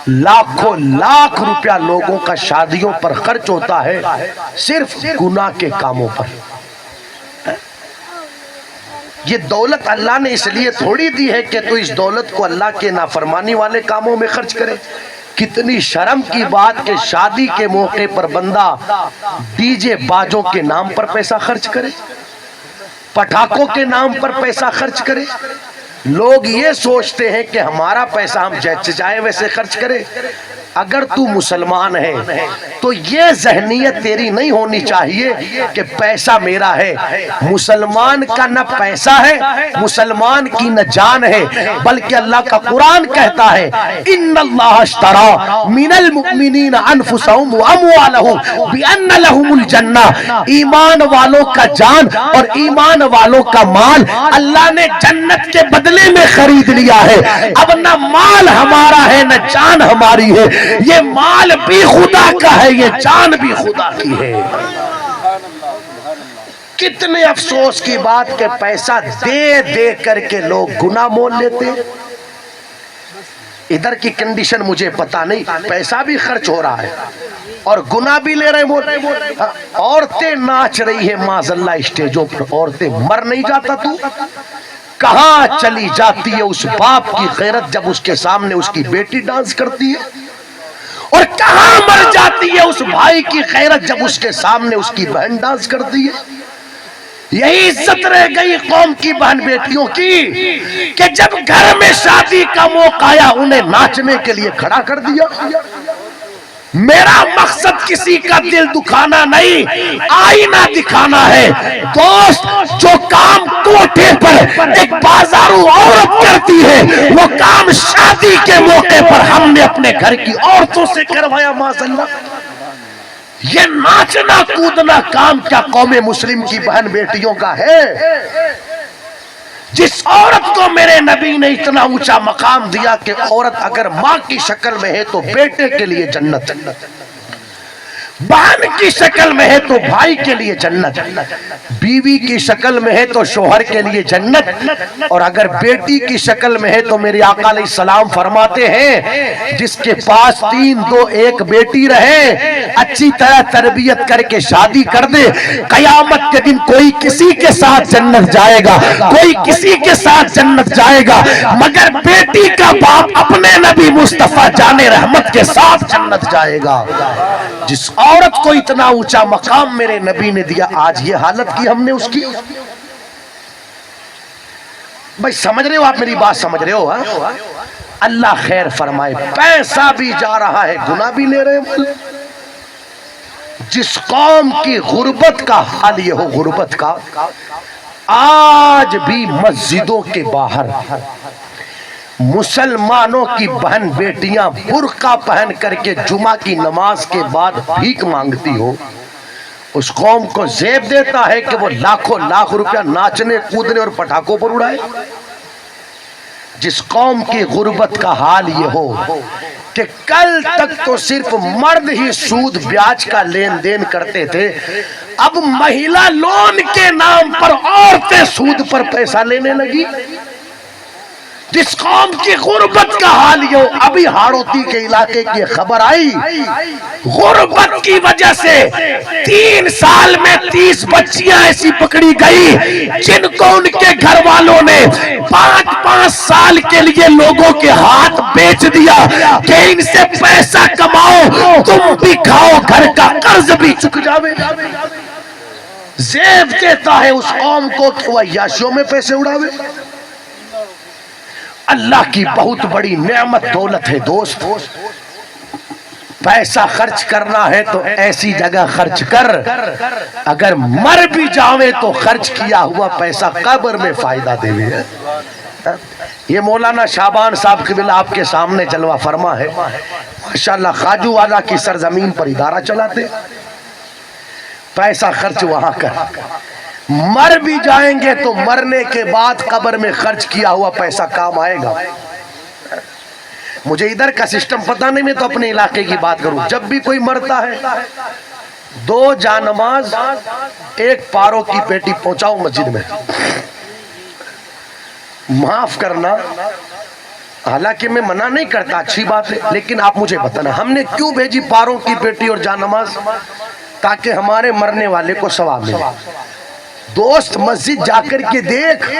لاکھوں لاکھ روپیہ لوگوں کا شادیوں پر خرچ ہوتا ہے صرف گناہ کے کاموں پر۔ یہ دولت اللہ نے اس لیے تھوڑی دی ہے کہ تو اس دولت کو اللہ کے نافرمانی والے کاموں میں خرچ کرے۔ کتنی شرم کی بات کہ شادی کے موقع پر بندہ ڈی جے باجوں کے نام پر پیسہ خرچ کرے، پٹاخوں کے نام پر پیسہ خرچ کرے۔ لوگ یہ سوچتے ہیں کہ ہمارا پیسہ ہم جیسے چاہے ویسے خرچ کرے۔ اگر تو مسلمان ہے تو یہ ذہنیت تیری نہیں ہونی چاہیے کہ پیسہ میرا ہے۔ مسلمان کا نہ پیسہ ہے، مسلمان کی نہ جان ہے، بلکہ اللہ کا قرآن کہتا ہے ان اللہ اشترى من المؤمنین انفسهم واموالهم بان لهم الجنہ، ایمان والوں کا جان اور ایمان والوں کا مال اللہ نے جنت کے بدلے میں خرید لیا ہے۔ اب نہ مال ہمارا ہے نہ جان ہماری ہے، یہ مال بھی خدا کا ہے، یہ جان بھی خدا کی ہے۔ کتنے افسوس کی بات کہ پیسہ دے دے کر کے لوگ گناہ مول لیتے۔ ادھر کی کنڈیشن مجھے پتا نہیں، پیسہ بھی خرچ ہو رہا ہے اور گناہ بھی لے رہے ہیں۔ عورتیں ناچ رہی ہیں معاذ اللہ اسٹیجوں پر، عورتیں مر نہیں جاتا تو کہاں چلی جاتی ہے اس باپ کی غیرت جب اس کے سامنے اس کی بیٹی ڈانس کرتی ہے، اور کہاں مر جاتی ہے اس بھائی کی غیرت جب اس کے سامنے اس کی بہن ڈانس کرتی ہے۔ یہی عزت رہ گئی قوم کی بہن بیٹیوں کی کہ جب گھر میں شادی کا موقع آیا انہیں ناچنے کے لیے کھڑا کر دیا۔ میرا مقصد کسی کا دل دکھانا نہیں، آئینہ دکھانا ہے۔ دوست، جو کام کوٹھے پر ایک بازارو عورت کرتی ہے وہ کام شادی کے موقع پر ہم نے اپنے گھر کی عورتوں سے کروایا معاذ اللہ۔ یہ ناچنا کودنا کام کیا قوم مسلم کی بہن بیٹیوں کا ہے؟ جس عورت کو میرے نبی نے اتنا اونچا مقام دیا کہ عورت اگر ماں کی شکل میں ہے تو بیٹے کے لیے جنت، بہن کی شکل میں ہے تو بھائی کے لیے جنت، بیوی کی شکل میں ہے تو شوہر کے لیے جنت، اور اگر بیٹی کی شکل میں ہے تو میرے آقا علیہ السلام فرماتے ہیں جس کے پاس 3 2 1 بیٹی رہے، اچھی طرح تربیت کر کے شادی کر دے، قیامت کے دن کوئی کسی کے ساتھ جنت جائے گا، کوئی کسی کے ساتھ جنت جائے گا، مگر بیٹی کا باپ اپنے نبی مصطفیٰ جان رحمت کے ساتھ جنت جائے گا۔ جس عورت کو اتنا اونچا مقام میرے نبی نے دیا، آج یہ حالت کی ہم نے اس کی۔ بھائی سمجھ رہے ہو آپ میری بات، سمجھ رہے ہو؟ ہاں اللہ خیر فرمائے، پیسہ بھی جا رہا ہے گناہ بھی لے رہے ہیں۔ جس قوم کی غربت کا حال یہ ہو، غربت کا، آج بھی مسجدوں کے باہر مسلمانوں کی بہن بیٹیاں برقع پہن کر کے جمعہ کی نماز کے بعد بھیک مانگتی ہو، اس قوم کو زیب دیتا ہے کہ وہ لاکھوں لاکھ روپیہ ناچنے کودنے اور پٹاخوں پر اڑائے۔ جس قوم کی غربت کا حال یہ ہو کہ کل تک تو صرف مرد ہی سود بیاج کا لین دین کرتے تھے، اب مہیلا لون کے نام پر عورتیں سود پر پیسہ لینے لگی۔ جس قوم کی غربت کا حال یہ ہو، ابھی ہاڑوتی کے علاقے کی خبر آئی، غربت کی وجہ سے 3 سال میں 30 بچیاں ایسی پکڑی گئی جن کو ان کے گھر والوں نے 5 سال کے لیے لوگوں کے ہاتھ بیچ دیا کہ ان سے پیسہ کماؤ، تم بھی کھاؤ، گھر کا قرض بھی چک جاوے۔ زیب دیتا ہے اس قوم کو کہ وہ عیاشیوں میں پیسے اڑاوے۔ اللہ کی بہت بڑی نعمت دولت ہے دوست، پیسہ خرچ کرنا ہے تو ایسی جگہ خرچ کر، اگر مر بھی جاوے تو خرچ کیا ہوا پیسہ قبر میں فائدہ دے گا۔ یہ مولانا شعبان صاحب قبلہ آپ کے سامنے جلوہ فرما ہے، ماشاءاللہ خواجو والا کی سرزمین پر ادارہ چلاتے، پیسہ خرچ وہاں کر، مر بھی جائیں گے تو مرنے کے بعد قبر میں خرچ کیا ہوا پیسہ کام آئے گا۔ مجھے ادھر کا سسٹم پتہ نہیں، میں تو اپنے علاقے کی بات کروں، جب بھی کوئی مرتا ہے 2 جانماز 1 پاروں کی پیٹی پہنچاؤ مسجد میں۔ معاف کرنا، حالانکہ میں منع نہیں کرتا، اچھی بات ہے، لیکن آپ مجھے بتانا ہم نے کیوں بھیجی پاروں کی پیٹی اور جانماز؟ تاکہ ہمارے مرنے والے کو ثواب ملے۔ دوست مسجد جا کر کے دیکھ،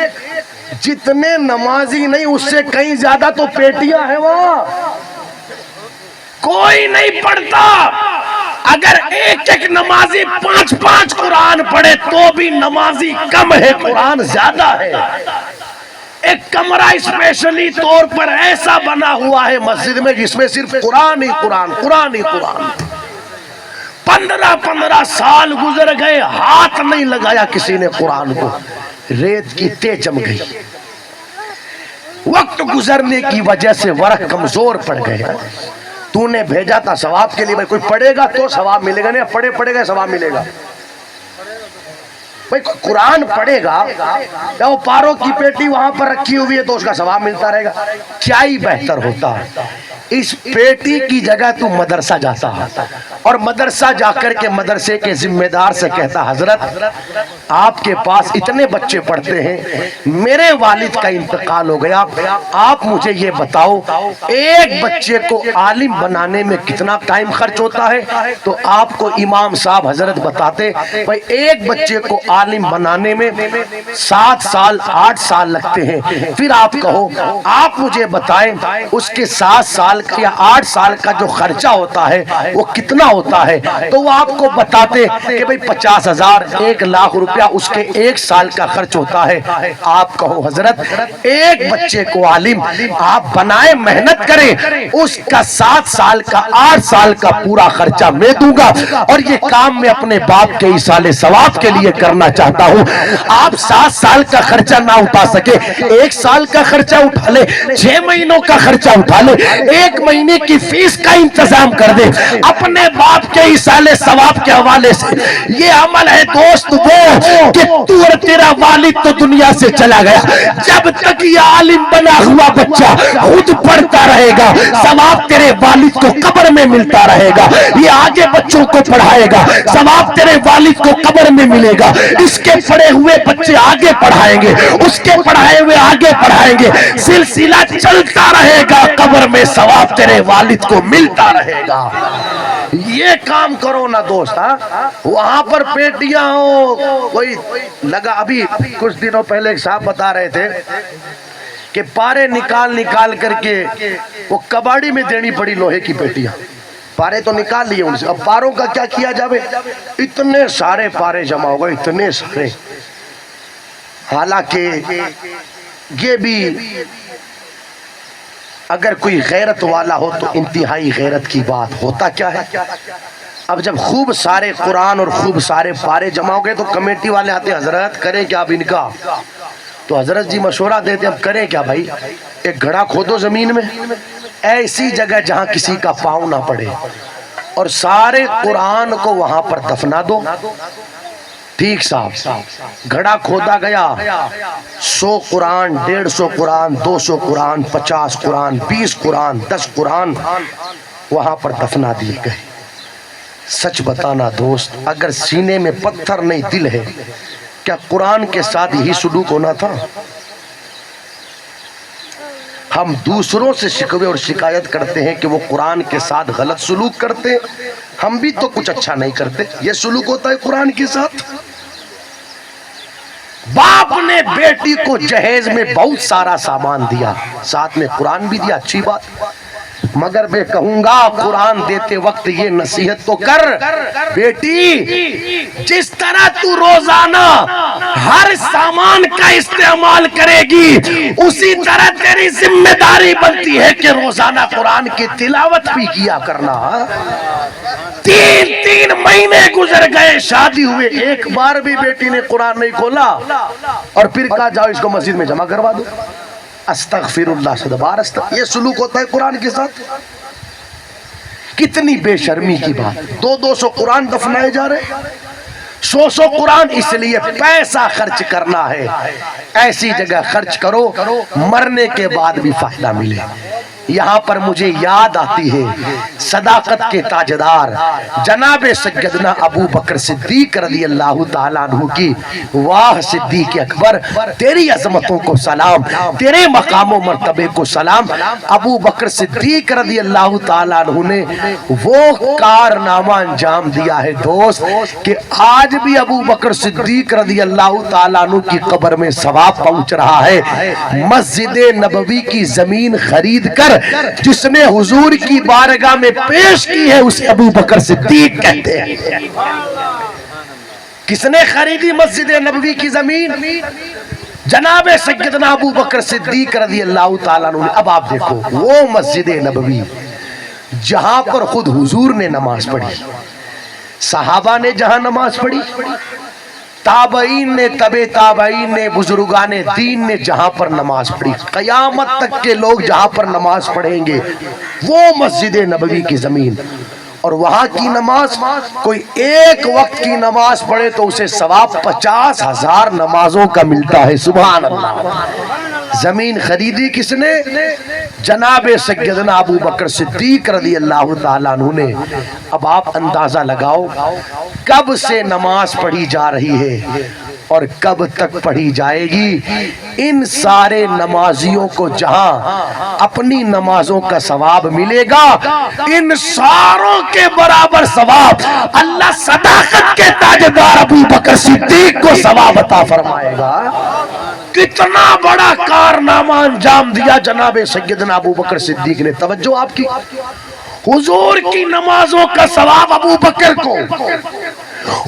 جتنے نمازی نہیں اس سے کہیں زیادہ تو پیٹیاں ہیں وہاں، کوئی نہیں پڑھتا۔ اگر ایک ایک نمازی 5 قرآن پڑھے تو بھی نمازی کم ہے، قرآن زیادہ ہے۔ ایک کمرہ اسپیشلی طور پر ایسا بنا ہوا ہے مسجد میں جس میں صرف قرآن ہی قرآن، قرآن ہی قرآن۔ 15 سال گزر گئے، ہاتھ نہیں لگایا کسی نے قرآن کو، ریت کی تہ جم گئی۔ وقت گزرنے کی وجہ سے ورق کمزور پڑ گئے۔ تو نے بھیجا تھا ثواب کے لیے، بھائی کوئی پڑھے گا تو ثواب ملے گا، نہیں پڑھے گا ثواب ملے گا۔ بھائی قرآن پڑھے گا یا وہ پاروں کی پیٹی وہاں پر رکھی ہوئی ہے تو اس کا ثواب ملتا رہے گا؟ کیا ہی بہتر ہوتا ہے اس پیٹی کی جگہ تو مدرسہ جاتا اور مدرسہ جا کر کے مدرسے کے ذمہ دار سے کہتا، حضرت آپ کے پاس اتنے بچے پڑھتے ہیں، میرے والد کا انتقال ہو گیا، آپ مجھے یہ بتاؤ ایک بچے کو عالم بنانے میں کتنا ٹائم خرچ ہوتا ہے؟ تو آپ کو امام صاحب حضرت بتاتے، بھائی ایک بچے کو عالم بنانے میں 7 سال 8 سال لگتے ہیں۔ پھر آپ کہو، آپ مجھے بتائیں اس کے 7 سال یا 8 سال کا جو خرچہ ہوتا ہے وہ کتنا ہوتا ہے؟ تو وہ آپ کو بتاتے کہ بھئی 50,000 1 لاکھ روپیہ اس کے 1 سال کا خرچ ہوتا ہے۔ آپ کہو حضرت ایک بچے کو عالم آپ بنائیں، محنت کریں، اس کا 7 سال کا 8 سال کا پورا خرچہ میں دوں گا، اور یہ کام میں اپنے باپ کے ایصال ثواب کے لیے کرنا چاہتا ہوں۔ آپ 7 سال کا خرچہ نہ اٹھا سکے، 1 سال کا خرچہ اٹھا لے، 6 مہینوں کا خرچہ اٹھا لے، 1 مہینے کی فیس کا انتظام کر دے اپنے باپ کے ایصال ثواب کے حوالے سے۔ یہ عمل ہے دوست وہ کہ تو اور تیرا والد تو دنیا سے چلا گیا، جب تک یہ عالم بنا ہوا بچہ خود پڑھتا رہے گا ثواب تیرے والد کو قبر میں ملتا رہے گا، یہ آگے بچوں کو پڑھائے گا ثواب تیرے والد کو قبر میں ملے گا، اس کے پڑھے ہوئے بچے آگے پڑھائیں گے، اس کے پڑھائے ہوئے آگے پڑھائیں گے، سلسلہ چلتا رہے گا، قبر میں ثواب تیرے والد کو ملتا رہے گا۔ یہ کام کرو نا دوست، وہاں پر پیٹیاں ہو کوئی لگا۔ ابھی کچھ دنوں پہلے ایک صاحب بتا رہے تھے کہ پارے نکال کر کے وہ کباڑی میں دینی پڑی لوہے کی پیٹیاں، پارے تو نکال لیے ان سے، اب پاروں کا کیا کیا جاوے؟ اتنے سارے پارے جمع ہو گئے، اتنے سارے۔ حالانکہ یہ بھی اگر کوئی غیرت والا ہو تو انتہائی غیرت کی بات، ہوتا کیا ہے؟ اب جب خوب سارے قرآن اور خوب سارے پارے جمع ہو گئے تو کمیٹی والے آتے، حضرت کریں کیا اب ان کا؟ تو حضرت جی مشورہ دیتے، اب کریں کیا بھائی؟ ایک گھڑا کھودو زمین میں، ایسی جگہ جہاں کسی کا پاؤں نہ پڑے، اور سارے قرآن کو وہاں پر دفنا دو۔ ٹھیک صاحب، گھڑا کھودا گیا، 100 قرآن، 150 قرآن، 200 قرآن، 50 قرآن، 20 قرآن، 10 قرآن وہاں پر دفنا دیے گئے۔ سچ بتانا دوست، اگر سینے میں پتھر نہیں دل ہے، کیا قرآن کے ساتھ یہی سلوک ہونا تھا؟ ہم دوسروں سے شکوے اور شکایت کرتے ہیں کہ وہ قرآن کے ساتھ غلط سلوک کرتے ہیں، ہم بھی تو کچھ اچھا نہیں کرتے۔ یہ سلوک ہوتا ہے قرآن کے ساتھ؟ باپ نے بیٹی کو جہیز میں بہت سارا سامان دیا، ساتھ میں قرآن بھی دیا، اچھی بات، مگر میں کہوں گا قرآن دیتے وقت یہ نصیحت تو کر، بیٹی جس طرح تو روزانہ ہر سامان کا استعمال کرے گی اسی طرح تیری ذمہ داری بنتی ہے کہ روزانہ قرآن کی تلاوت بھی کیا کرنا۔ 3 مہینے گزر گئے، شادی ہوئے، ایک بار بھی بیٹی نے قرآن نہیں کھولا، اور پھر کہا جاؤ اس کو مسجد میں جمع کروا دو۔ استغفر اللہ سے دوبارہ، یہ سلوک ہوتا ہے قرآن کے ساتھ؟ کتنی بے شرمی کی بات، 200 قرآن دفنائے جا رہے، 100 قرآن۔ اس لیے پیسہ خرچ کرنا ہے ایسی جگہ خرچ کرو مرنے کے بعد بھی فائدہ ملے۔ یہاں پر مجھے یاد آتی ہے صداقت کے تاجدار جناب سیدنا ابو بکر صدیق رضی اللہ تعالیٰ عنہ کی. واہ صدیق اکبر، تیری عظمتوں کو سلام، تیرے مقام و مرتبے کو سلام. ابو بکر صدیق رضی اللہ تعالیٰ عنہ نے وہ کارنامہ انجام دیا ہے دوست کہ آج بھی ابو بکر صدیق رضی اللہ تعالیٰ عنہ کی قبر میں ثواب پہنچ رہا ہے. مسجد نبوی کی زمین خرید کر جس نے حضور کی بارگاہ میں پیش کی ہے اسے ابو بکر صدیق کہتے ہیں. کس نے خریدی مسجد نبوی کی زمین؟ جناب سیدنا ابو بکر صدیق رضی اللہ تعالیٰ عنہ. اب آپ دیکھو وہ مسجد نبوی جہاں پر خود حضور نے نماز پڑھی، صحابہ نے جہاں نماز پڑھی، تابعین نے، تبع تابعین نے، بزرگان دین نے جہاں پر نماز پڑھی، قیامت تک کے لوگ جہاں پر نماز پڑھیں گے وہ مسجد نبوی کی زمین. اور وہاں کی نماز، کوئی ایک وقت کی نماز پڑھے تو اسے ثواب 50,000 نمازوں کا ملتا ہے. سبحان اللہ. زمین خریدی کس نے؟ جناب سیدنا ابو بکر صدیق رضی اللہ تعالیٰ عنہ نے. اب آپ اندازہ لگاؤ کب سے نماز پڑھی جا رہی ہے اور کب تک پڑھی جائے گی. ان سارے نمازیوں کو جہاں اپنی نمازوں کا ثواب ملے گا، ان ساروں کے برابر ثواب اللہ صداقت کے تاجدار ابو بکر صدیق کو ثواب عطا فرمائے گا. کتنا بڑا کارنامہ انجام دیا جناب سیدنا ابو بکر صدیق نے. توجہ آپ کی، حضور کی نمازوں کا ثواب ابو بکر کو،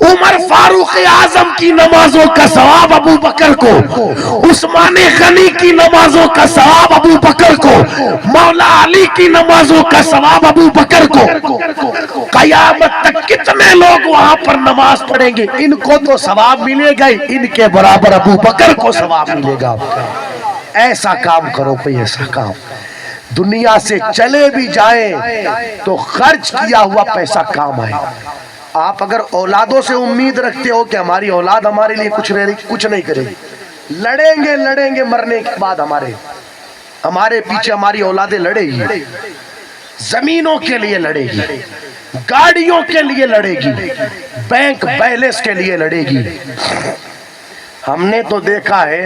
عمر فاروق اعظم کی نمازوں کا ثواب ابو بکر کو، عثمان غنی کی نمازوں کا ثواب ابو بکر کو، مولا علی کی نمازوں کا ثواب ابو بکر کو. قیامت تک کتنے لوگ وہاں پر نماز پڑھیں گے، ان کو تو ثواب ملے گا، ان کے برابر ابو بکر کو ثواب ملے گا. ایسا کام کرو، کوئی ایسا کام دنیا سے چلے بھی جائیں تو خرچ کیا ہوا پیسہ کام آئے. آپ اگر اولادوں سے امید رکھتے ہو کہ ہماری اولاد ہمارے لیے کچھ نہیں کرے گی، لڑیں گے مرنے کے بعد ہمارے پیچھے ہماری اولادیں لڑے گی، زمینوں کے لیے لڑے گی، گاڑیوں کے لیے لڑے گی، بینک بیلنس کے لیے لڑے گی. ہم نے تو دیکھا ہے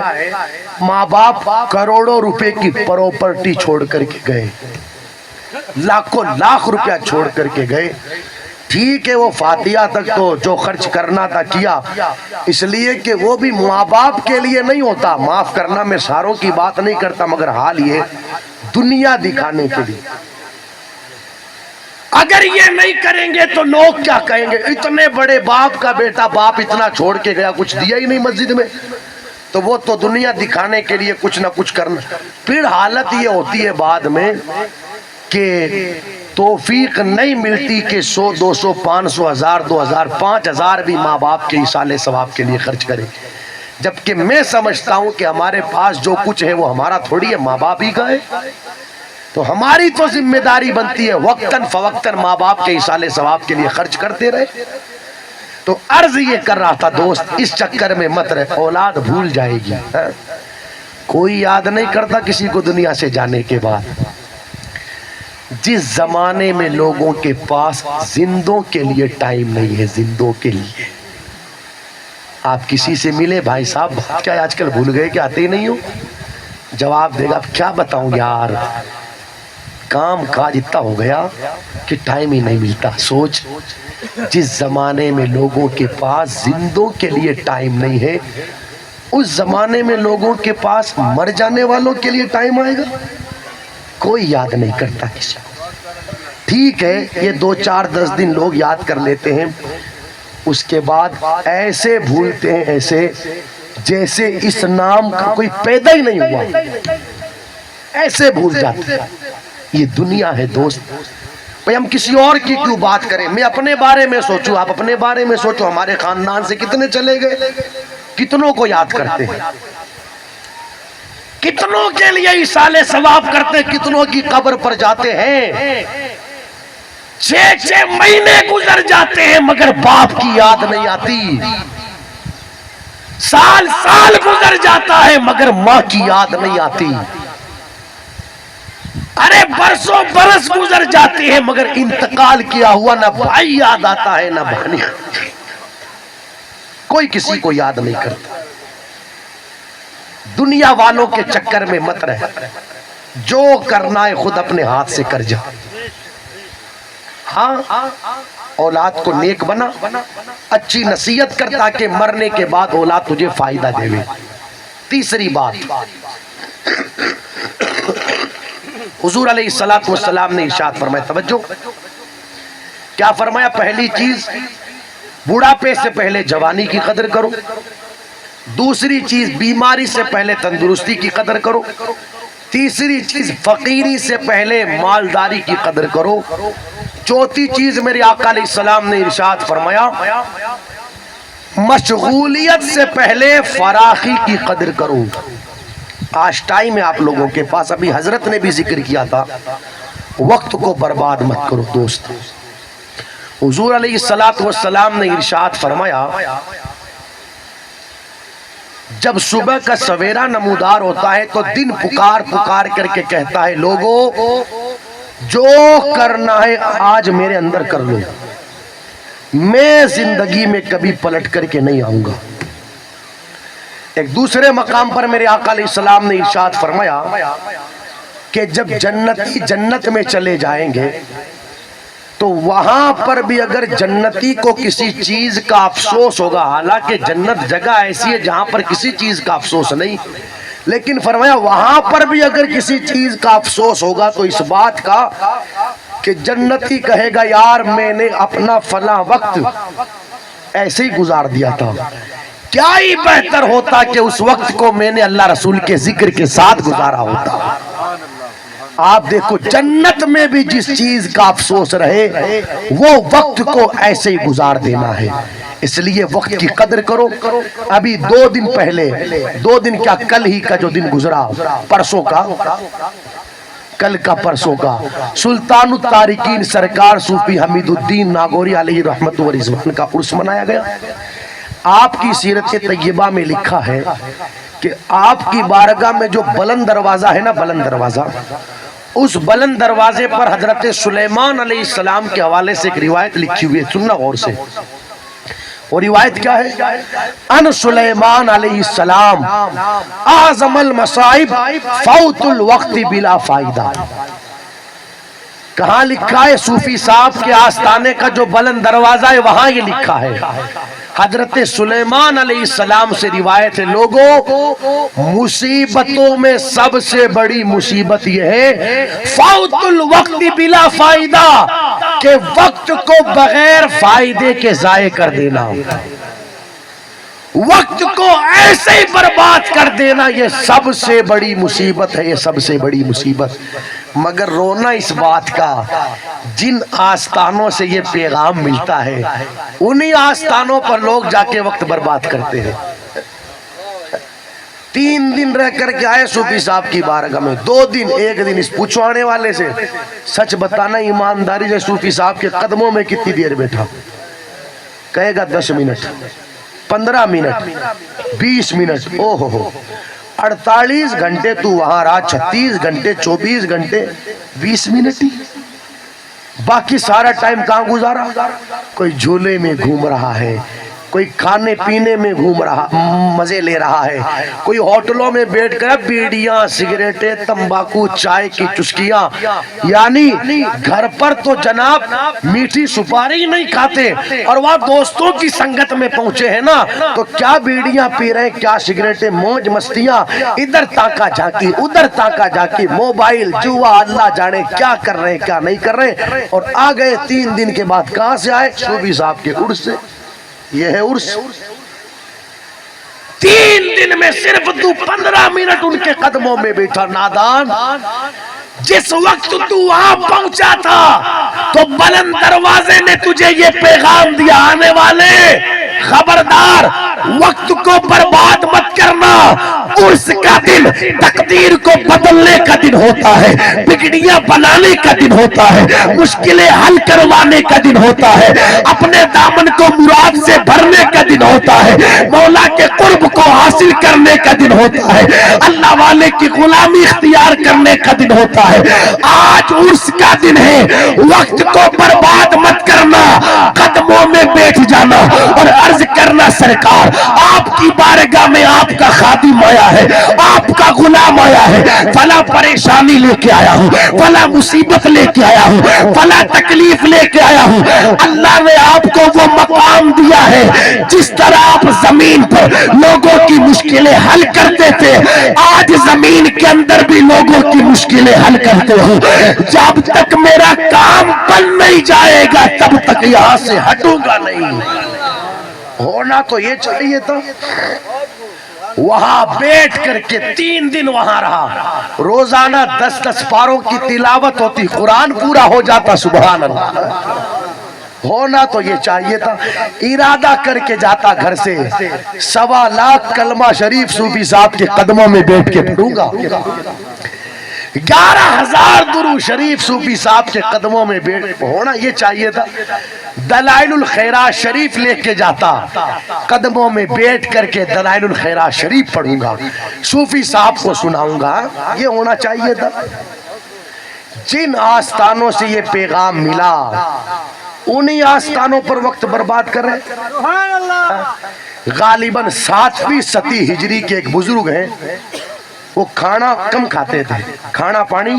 ماں باپ کروڑوں روپے کی پراپرٹی چھوڑ کر کے گئے، لاکھوں لاکھ روپیہ چھوڑ کر کے گئے. ٹھیک ہے وہ فاتحہ تک تو جو خرچ کرنا تھا کیا، اس لیے کہ وہ بھی ماں باپ کے لیے نہیں ہوتا. معاف کرنا، میں ساروں کی بات نہیں کرتا، مگر حال یہ دنیا دکھانے کے لیے. اگر یہ نہیں کریں گے تو لوگ کیا کہیں گے؟ اتنے بڑے باپ کا بیٹا، باپ اتنا چھوڑ کے گیا، کچھ دیا ہی نہیں مسجد میں، تو وہ تو دنیا دکھانے کے لیے کچھ نہ کچھ کرنا. پھر حالت یہ ہوتی ہے بعد میں کہ توفیق نہیں ملتی کہ 100 200 500 1000 2000 5000 بھی ماں باپ کے ایصال ثواب کے لیے خرچ کرے. جبکہ میں سمجھتا ہوں کہ ہمارے پاس جو کچھ ہے وہ ہمارا تھوڑی ہے، ماں باپ ہی کا ہے. تو ہماری تو ذمہ داری بنتی ہے وقتاً فوقتاً ماں باپ کے ایصال ثواب کے لیے خرچ کرتے رہے. تو عرض یہ کر رہا تھا دوست، اس چکر میں مت رہے، اولاد بھول جائے گی. کوئی یاد نہیں کرتا کسی کو دنیا سے جانے کے بعد. جس زمانے میں لوگوں کے پاس زندوں کے لیے ٹائم نہیں ہے، زندوں کے لیے، آپ کسی سے ملے، بھائی صاحب کیا آج کل بھول گئے کہ آتے ہی نہیں ہو؟ جواب دے گا کیا بتاؤں یار، کام کاج اتنا ہو گیا کہ ٹائم ہی نہیں ملتا. سوچ، جس زمانے میں لوگوں کے پاس زندوں کے لیے ٹائم نہیں ہے، اس زمانے میں لوگوں کے پاس مر جانے والوں کے لیے ٹائم آئے گا؟ کوئی یاد نہیں کرتا کسی کو. ٹھیک ہے یہ 2 4 10 دن لوگ یاد کر لیتے ہیں، اس کے بعد ایسے بھولتے ہیں، ایسے جیسے اس نام کا کوئی پیدا ہی نہیں ہوا، ایسے بھول جاتے ہیں. یہ دنیا ہے دوست. بھئی ہم کسی اور کی کیوں بات کریں؟ میں اپنے بارے میں سوچوں، آپ اپنے بارے میں سوچو. ہمارے خاندان سے کتنے چلے گئے، کتنوں کو یاد کرتے ہیں، کتنوں کے لیے ایصال ثواب کرتے، کتنوں کی قبر پر جاتے ہیں. 6 مہینے گزر جاتے ہیں مگر باپ کی یاد نہیں آتی. سال گزر جاتا ہے مگر ماں کی یاد نہیں آتی. ارے برسوں برس گزر جاتے ہیں مگر انتقال کیا ہوا نہ بھائی یاد آتا ہے نہ بہنی، کوئی کسی کو یاد نہیں کرتا۔ دنیا والوں کے چکر میں مت رہ، جو کرنا ہے خود اپنے ہاتھ سے کر جا۔ ہاں اولاد کو نیک بنا، اچھی نصیحت کر تاکہ مرنے کے بعد اولاد تجھے فائدہ دے۔ تیسری بات، حضور علیہ السلام نے ارشاد فرمایا، توجہ کیا فرمایا؟ پہلی چیز بوڑھاپے سے پہلے جوانی کی قدر کرو، دوسری چیز بیماری سے پہلے تندرستی کی قدر کرو، تیسری چیز فقیری سے پہلے مالداری کی قدر کرو، چوتھی چیز میرے آقا علیہ السلام نے ارشاد فرمایا مشغولیت سے پہلے فراخی کی قدر کرو۔ آج ٹائم ہے آپ لوگوں کے پاس، ابھی حضرت نے بھی ذکر کیا تھا، وقت کو برباد مت کرو دوست۔ حضور علیہ السلام نے ارشاد فرمایا جب صبح کا سویرا نمودار ہوتا ہے تو دن پکار پکار کر کے کہتا ہے لوگوں جو کرنا ہے آج میرے اندر کر لو، میں زندگی میں کبھی پلٹ کر کے نہیں آؤں گا۔ ایک دوسرے مقام پر میرے آقا علیہ السلام نے ارشاد فرمایا کہ جب جنتی جنت میں چلے جائیں گے تو وہاں پر بھی اگر جنتی کو کسی چیز کا افسوس ہوگا، حالانکہ جنت جگہ ایسی ہے جہاں پر کسی چیز کا افسوس نہیں، لیکن فرمایا وہاں پر بھی اگر کسی چیز کا افسوس ہوگا تو اس بات کا کہ جنتی کہے گا یار میں نے اپنا فلاں وقت ایسے ہی گزار دیا تھا، کیا ہی بہتر ہوتا کہ اس وقت کو میں نے اللہ رسول کے ذکر کے ساتھ گزارا ہوتا۔ آپ دیکھو جنت میں بھی جس چیز کا افسوس رہے وہ وقت کو ایسے ہی گزار دینا ہے، اس لیے وقت کی قدر کرو۔ ابھی 2 دن پہلے، 2 دن کیا کل ہی کا جو دن گزرا، پرسوں کا، کل کا پرسوں کا سلطان التارکین سرکار صوفی حمید الدین ناگوری علیہ رحمت و رضوان کا عرس منایا گیا۔ آپ کی سیرت طیبہ میں لکھا ہے کہ آپ کی بارگاہ میں جو بلند دروازہ ہے نا، بلند دروازہ، اس بلند دروازے پر حضرت سلیمان علیہ السلام کے حوالے سے ایک روایت لکھی ہوئی ہے، سننا غور سے۔ وہ روایت کیا ہے؟ ان سلیمان علیہ السلام اعظم المصائب فوت الوقت بلا فائدہ۔ کہاں لکھا ہے؟ صوفی صاحب کے آستانے کا جو بلند دروازہ ہے وہاں یہ لکھا ہے۔ حضرت سلیمان علیہ السلام سے روایت ہے لوگوں مصیبتوں میں سب سے بڑی مصیبت یہ ہے فوت الوقت بلا فائدہ، کہ وقت کو بغیر فائدے کے ضائع کر دینا، وقت کو ایسے ہی برباد کر دینا، یہ سب سے بڑی مصیبت ہے، یہ سب سے بڑی مصیبت۔ مگر رونا اس بات کا جن آستانوں سے یہ پیغام ملتا ہے انہی آستانوں پر لوگ جا کے وقت برباد کرتے ہیں۔ 3 دن رہ کر کے آئے صوفی صاحب کی بارگاہ میں، 2 دن، 1 دن اس پوچھوانے والے سے سچ بتانا ایمانداری سے صوفی صاحب کے قدموں میں کتنی دیر بیٹھا؟ کہے گا 10 منٹ، 15 منٹ، 20 منٹ، او ہو 48 گھنٹے تو وہاں رہا، 36 گھنٹے، 24 گھنٹے، 20 منٹ ہی، باقی سارا ٹائم کہاں گزارا؟ کوئی جھولے میں گھوم رہا ہے، کوئی کھانے پینے میں گھوم رہا، مزے لے رہا ہے، کوئی ہوٹلوں میں بیٹھ کر بیڑیاں، سگریٹیں، تمباکو، چائے کی چسکیاں، یعنی گھر پر تو جناب میٹھی سپاری نہیں کھاتے، اور وہاں دوستوں کی سنگت میں پہنچے ہیں نا تو کیا بیڑیاں پی رہے ہیں، کیا سگریٹیں، موج مستیاں، ادھر تاکا جھانکی، ادھر تاکا جھانکی، موبائل، جوا، اللہ جانے کیا کر رہے ہیں کیا نہیں کر رہے، اور آ گئے 3 دن کے بعد کہاں سے آئے؟ صوفی صاحب کے عرس سے۔ یہ ہے عرس۔ 3 دن میں صرف تو 15 منٹ ان کے قدموں میں بیٹھا۔ نادان، جس وقت تو وہاں پہنچا تھا تو بلند دروازے نے تجھے یہ پیغام دیا، آنے والے خبردار وقت کو برباد مت کرنا، عرس کا دن تقدیر کو بدلنے کا دن ہوتا ہے، بگڑیاں بنانے کا دن ہوتا ہے، مشکلیں حل کروانے کا دن ہوتا ہے، اپنے دامن کو مراد سے بھرنے کا دن ہوتا ہے, مولا کے قرب کو حاصل کرنے کا دن ہوتا ہے, اللہ والے کی غلامی اختیار کرنے کا دن ہوتا ہے. آج عرس کا دن ہے, وقت کو برباد مت کرنا, قدموں میں بیٹھ جانا اور عرض کرنا سرکار آپ کی بارگاہ میں آپ کا خادم آیا ہے, آپ کا غلام آیا ہے, فلاں پریشانی لے کے آیا ہوں, فلاں مصیبت لے کے آیا ہوں, فلاں تکلیف لے کے آیا ہوں. اللہ نے آپ کو وہ مقام دیا ہے جس طرح آپ زمین پر لوگوں کی مشکلیں حل کرتے تھے, آج زمین کے اندر بھی لوگوں کی مشکلیں حل کرتے ہو. جب تک میرا کام بن نہیں جائے گا تب تک یہاں سے ہٹوں گا نہیں. ہونا تو یہ چاہیے تھا, وہاں بیٹھ کر کے 3 دن وہاں رہا, روزانہ 10 پاروں کی تلاوت ہوتی, قرآن پورا ہو جاتا. سبحان اللہ. ہونا تو یہ چاہیے تھا, ارادہ کر کے جاتا گھر سے 1.25 لاکھ کلمہ شریف صوفی صاحب کے قدموں میں بیٹھ کے پڑھوں گا, 11,000 درود شریف صوفی صاحب کے قدموں میں بیٹھ. ہونا یہ چاہیے تھا دلائل الخیرات شریف لے کے جاتا, قدموں میں بیٹھ کر کے دلائل الخیرات شریف پڑھوں گا, صوفی صاحب کو سناؤں گا. یہ ہونا چاہیے تھا. جن آستانوں سے یہ پیغام ملا انہی آستانوں پر وقت برباد کر رہے. غالباً 7ویں صدی ہجری کے ایک بزرگ ہیں, وہ کھانا کم کھاتے تھے, کھانا پانی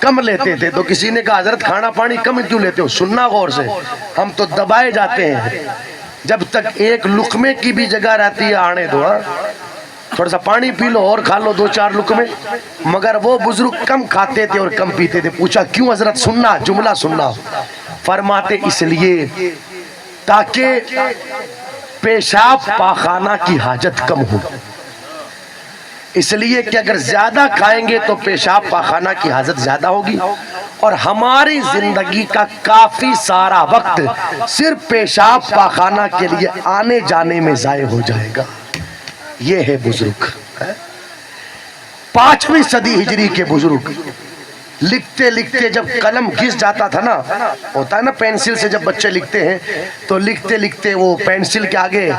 کم لیتے تھے. تو کسی نے کہا حضرت کھانا پانی کم کیوں لیتے ہو؟ سننا غور سے, ہم تو دبائے جاتے ہیں, جب تک ایک لقمے کی بھی جگہ رہتی ہے آنے دو, تھوڑا سا پانی پی لو اور کھا لو 2-4 لقمے. مگر وہ بزرگ کم کھاتے تھے اور کم پیتے تھے. پوچھا کیوں حضرت؟ سننا جملہ سننا. فرماتے اس لیے تاکہ پیشاب پاخانہ کی حاجت کم ہو, اس لیے کہ اگر زیادہ کھائیں گے تو پیشاب پاخانہ کی حاجت زیادہ ہوگی, اور ہماری زندگی کا کافی سارا وقت صرف پیشاب پاخانہ کے لیے آنے جانے میں ضائع ہو جائے گا. یہ ہے بزرگ. 5ویں صدی ہجری کے بزرگ لکھتے لکھتے جب قلم گھس جاتا تھا نا, ہوتا ہے نا پینسل سے جب بچے لکھتے ہیں تو لکھتے لکھتے وہ پینسل کے آگے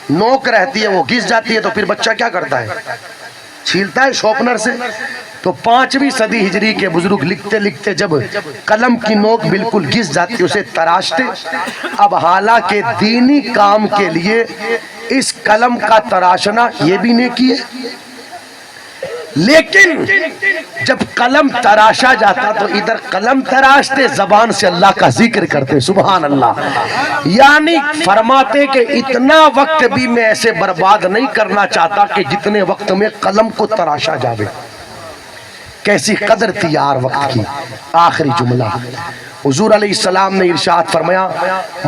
نوک رہتی ہے, وہ گھس جاتی ہے, تو پھر بچہ کیا کرتا ہے؟ چھیلتا ہے شارپنر سے. تو 5ویں صدی ہجری کے بزرگ لکھتے لکھتے جب قلم کی نوک بالکل گھس جاتی اسے تراشتے. اب حالانکہ دینی کام کے لیے اس قلم کا تراشنا یہ بھی نیکی ہے, لیکن جب قلم تراشا جاتا تو ادھر قلم تراشتے, زبان سے اللہ کا ذکر کرتے. سبحان اللہ. یعنی فرماتے کہ اتنا وقت بھی میں ایسے برباد نہیں کرنا چاہتا کہ جتنے وقت میں قلم کو تراشا جاوے. کیسی قدر تھی یار وقت کی. آخری جملہ, حضور علیہ السلام نے ارشاد فرمایا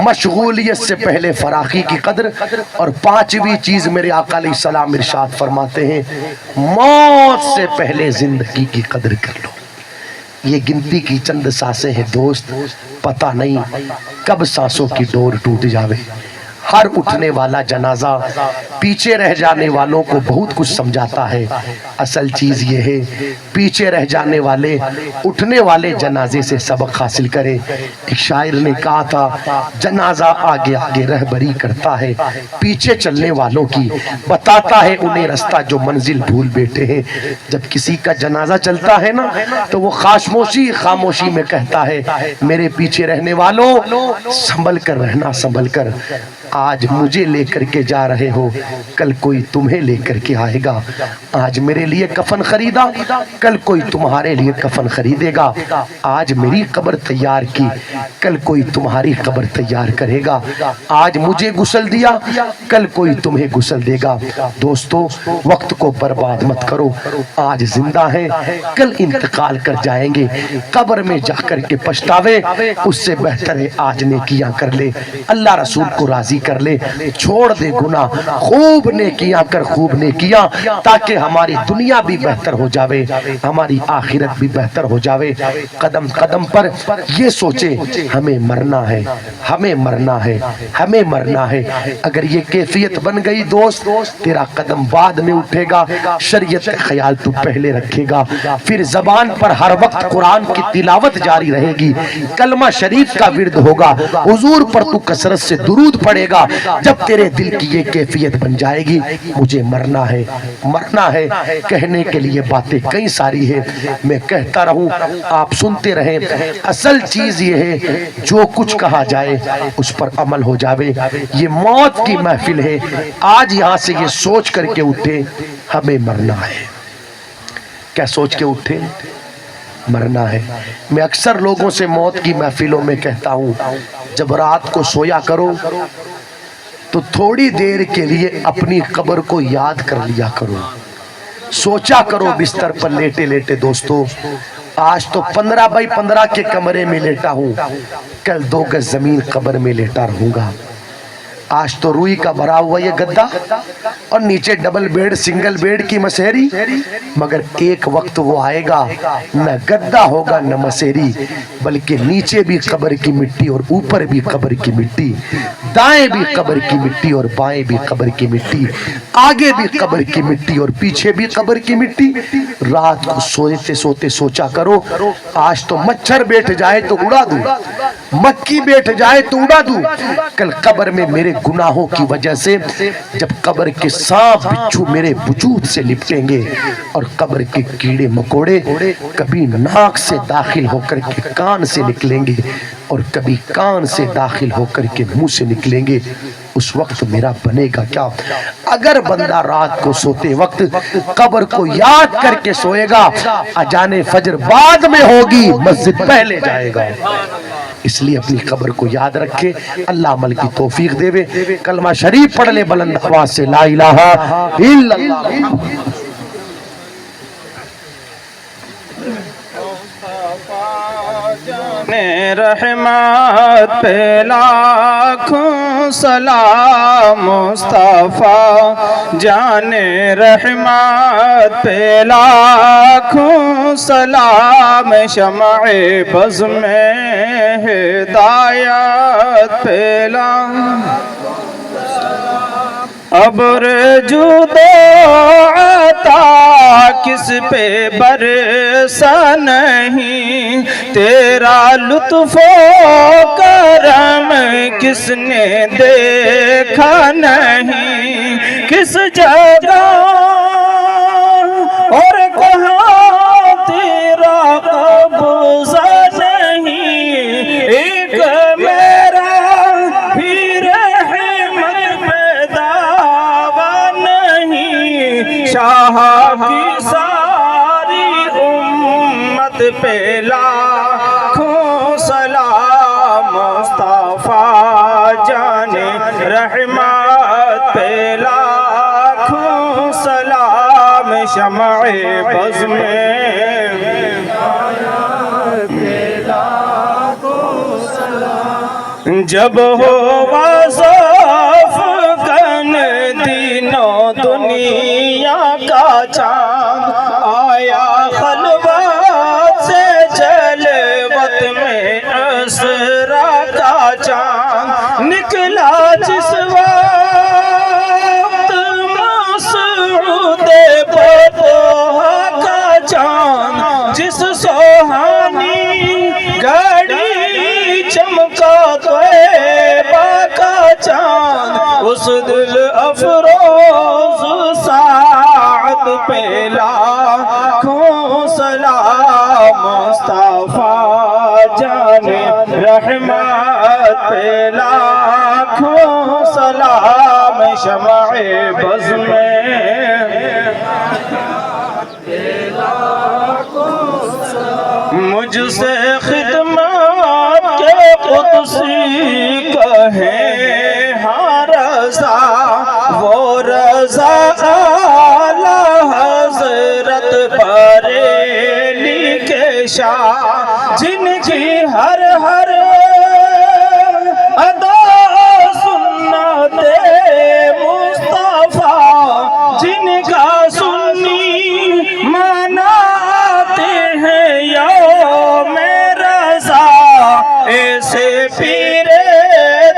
مشغولیت سے پہلے فراخی کی قدر, اور 5ویں چیز میرے آقا علیہ السلام ارشاد فرماتے ہیں موت سے پہلے زندگی کی قدر کر لو. یہ گنتی کی چند سانسیں ہیں دوست, پتہ نہیں کب سانسوں کی ڈور ٹوٹ جاوے. ہر اٹھنے والا جنازہ پیچھے رہ جانے والوں کو بہت کچھ سمجھاتا ہے. اصل چیز یہ ہے پیچھے رہ جانے والے اٹھنے والے جنازے سے سبق حاصل کرے. ایک شاعر نے کہا تھا جنازہ آگے آگے رہبری کرتا ہے, پیچھے چلنے والوں کی بتاتا ہے انہیں رستہ جو منزل بھول بیٹھے ہیں. جب کسی کا جنازہ چلتا ہے نا تو وہ خاموشی میں کہتا ہے میرے پیچھے رہنے والوں سنبھل کر رہنا, سنبھل کر. آج مجھے لے کر کے جا رہے ہو, کل کوئی تمہیں لے کر کے آئے گا. آج میرے لیے کفن خریدا, کل کوئی تمہارے لیے کفن خریدے گا. آج میری قبر تیار کی, کل کوئی تمہاری قبر تیار کرے گا. آج مجھے غسل دیا, کل کوئی تمہیں غسل دے گا. دوستو وقت کو برباد مت کرو. آج زندہ ہیں, کل انتقال کر جائیں گے. قبر میں جا کر کے پچھتاوے اس سے بہتر ہے آج نیکیاں کر لے, اللہ رسول کو راضی کر لے, چھوڑ دے گناہ, خوب نیکیاں کر, خوب نیکیاں, تاکہ ہماری دنیا بھی بہتر ہو جاوے, ہماری آخرت بھی بہتر ہو جاوے. قدم قدم پر یہ سوچے ہمیں مرنا ہے, ہمیں مرنا ہے, ہمیں مرنا ہے. اگر یہ کیفیت بن گئی دوست, تیرا قدم بعد میں اٹھے گا, شریعت خیال تو پہلے رکھے گا. پھر زبان پر ہر وقت قرآن کی تلاوت جاری رہے گی, کلمہ شریف کا ورد ہوگا, حضور پر تو کثرت سے درود پڑے گا جب تیرے دل کی یہ کیفیت بن جائے گی مجھے مرنا ہے کہنے کے لیے باتیں کئی ساری ہیں، میں کہتا رہوں آپ سنتے رہیں۔ اصل چیز یہ ہے جو کچھ کہا جائے اس پر عمل ہو جاوے۔ یہ موت کی محفل ہے، آج یہاں سے یہ سوچ کر کے اٹھے ہمیں مرنا ہے۔ کیا سوچ کے اٹھے؟ مرنا ہے۔ میں اکثر لوگوں سے موت کی محفلوں میں کہتا ہوں جب رات کو سویا کرو تو تھوڑی دیر کے لیے اپنی قبر کو یاد کر لیا کرو، سوچا کرو بستر پر لیٹے لیٹے دوستو آج تو 15 بائی 15 کے کمرے میں لیٹا ہوں، کل 2 گز زمین قبر میں لیٹا رہوں گا۔ آج تو روئی کا بھرا ہوا یہ گدا اور نیچے ڈبل بیڈ سنگل بیڈ کی مسہری، مگر ایک وقت وہ آئے گا نہ گدا ہوگا نہ مسہری، بلکہ نیچے بھی قبر کی مٹی اور اوپر بھی قبر کی مٹی، دائیں بھی قبر کی مٹی اور بائیں بھی قبر کی مٹی، آگے بھی قبر کی مٹی اور پیچھے بھی قبر کی مٹی۔ رات کو سوتے سوتے سوچا کرو آج تو مچھر بیٹھ جائے تو اڑا دوں، مکھی بیٹھ جائے تو اڑا دوں، کل قبر میں میرے گناہوں کی وجہ سے جب قبر کے سانپ بچھو میرے وجود سے لپٹیں گے اور قبر کے کیڑے مکوڑے کبھی ناک سے داخل ہو کر کے کان سے نکلیں گے اور کبھی کان سے داخل ہو کر کے منہ سے نکلیں گے، اس وقت میرا بنے گا کیا؟ اگر بندہ رات کو سوتے وقت قبر کو یاد کر کے سوئے گا اذان فجر بعد میں ہوگی مسجد پہلے جائے گا۔ اس لیے اپنی قبر کو یاد رکھے، اللہ عمل کی توفیق دے۔ کلمہ شریف پڑھ لے بلند آواز سے، لا الہ الا اللہ۔ رحمت پہ لاکھوں سلام مصطفیٰ جان رحمت پہ لاکھوں سلام، شمع بز میں ہدایت پہ ابر جود عطا کس پہ برسا نہیں، تیرا لطف و کرم کس نے دیکھا نہیں، کس جگہ اور کہاں تیرا قبضہ نہیں، ایک میرا بھی رحمت میں دعویٰ نہیں، شاہ کی ساری امت پہ لاکھوں سلام مصطفیٰ جان رحمت پہ لاکھوں سلام، شمع بز میں جب ہو وصف کن دینوں دنیا کا چاند آیا خلوت سے جلوت میں اسرا کا چاند نکلا جس وقت مسعود فتح کا چاند، جس سوہانی گھڑی چمکا طیبہ کا چاند، اس دل افروز ساعت پہ لاکھوں سلام مصطفیٰ جان رحمت پہ لاکھوں سلام، شمع بز میں مجھ سے خدمت کے قدسی کہیں ہاں رضا، وہ رضا اعلیٰ حضرت بریلی کے شاہ، جن کی ہر ہر ادا سنت مصطفیٰ، جن کا سنی مناتے ہیں یوم رضا، ایسے پیر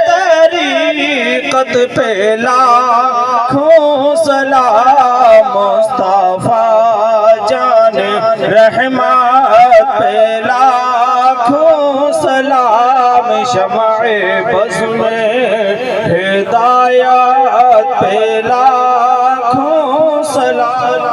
طریقت پہ لاکھوں سلام مصطفیٰ جان رحمت پہ لاکھوں سلام، شمع بز میں ہدایت پہ لاکھوں سلام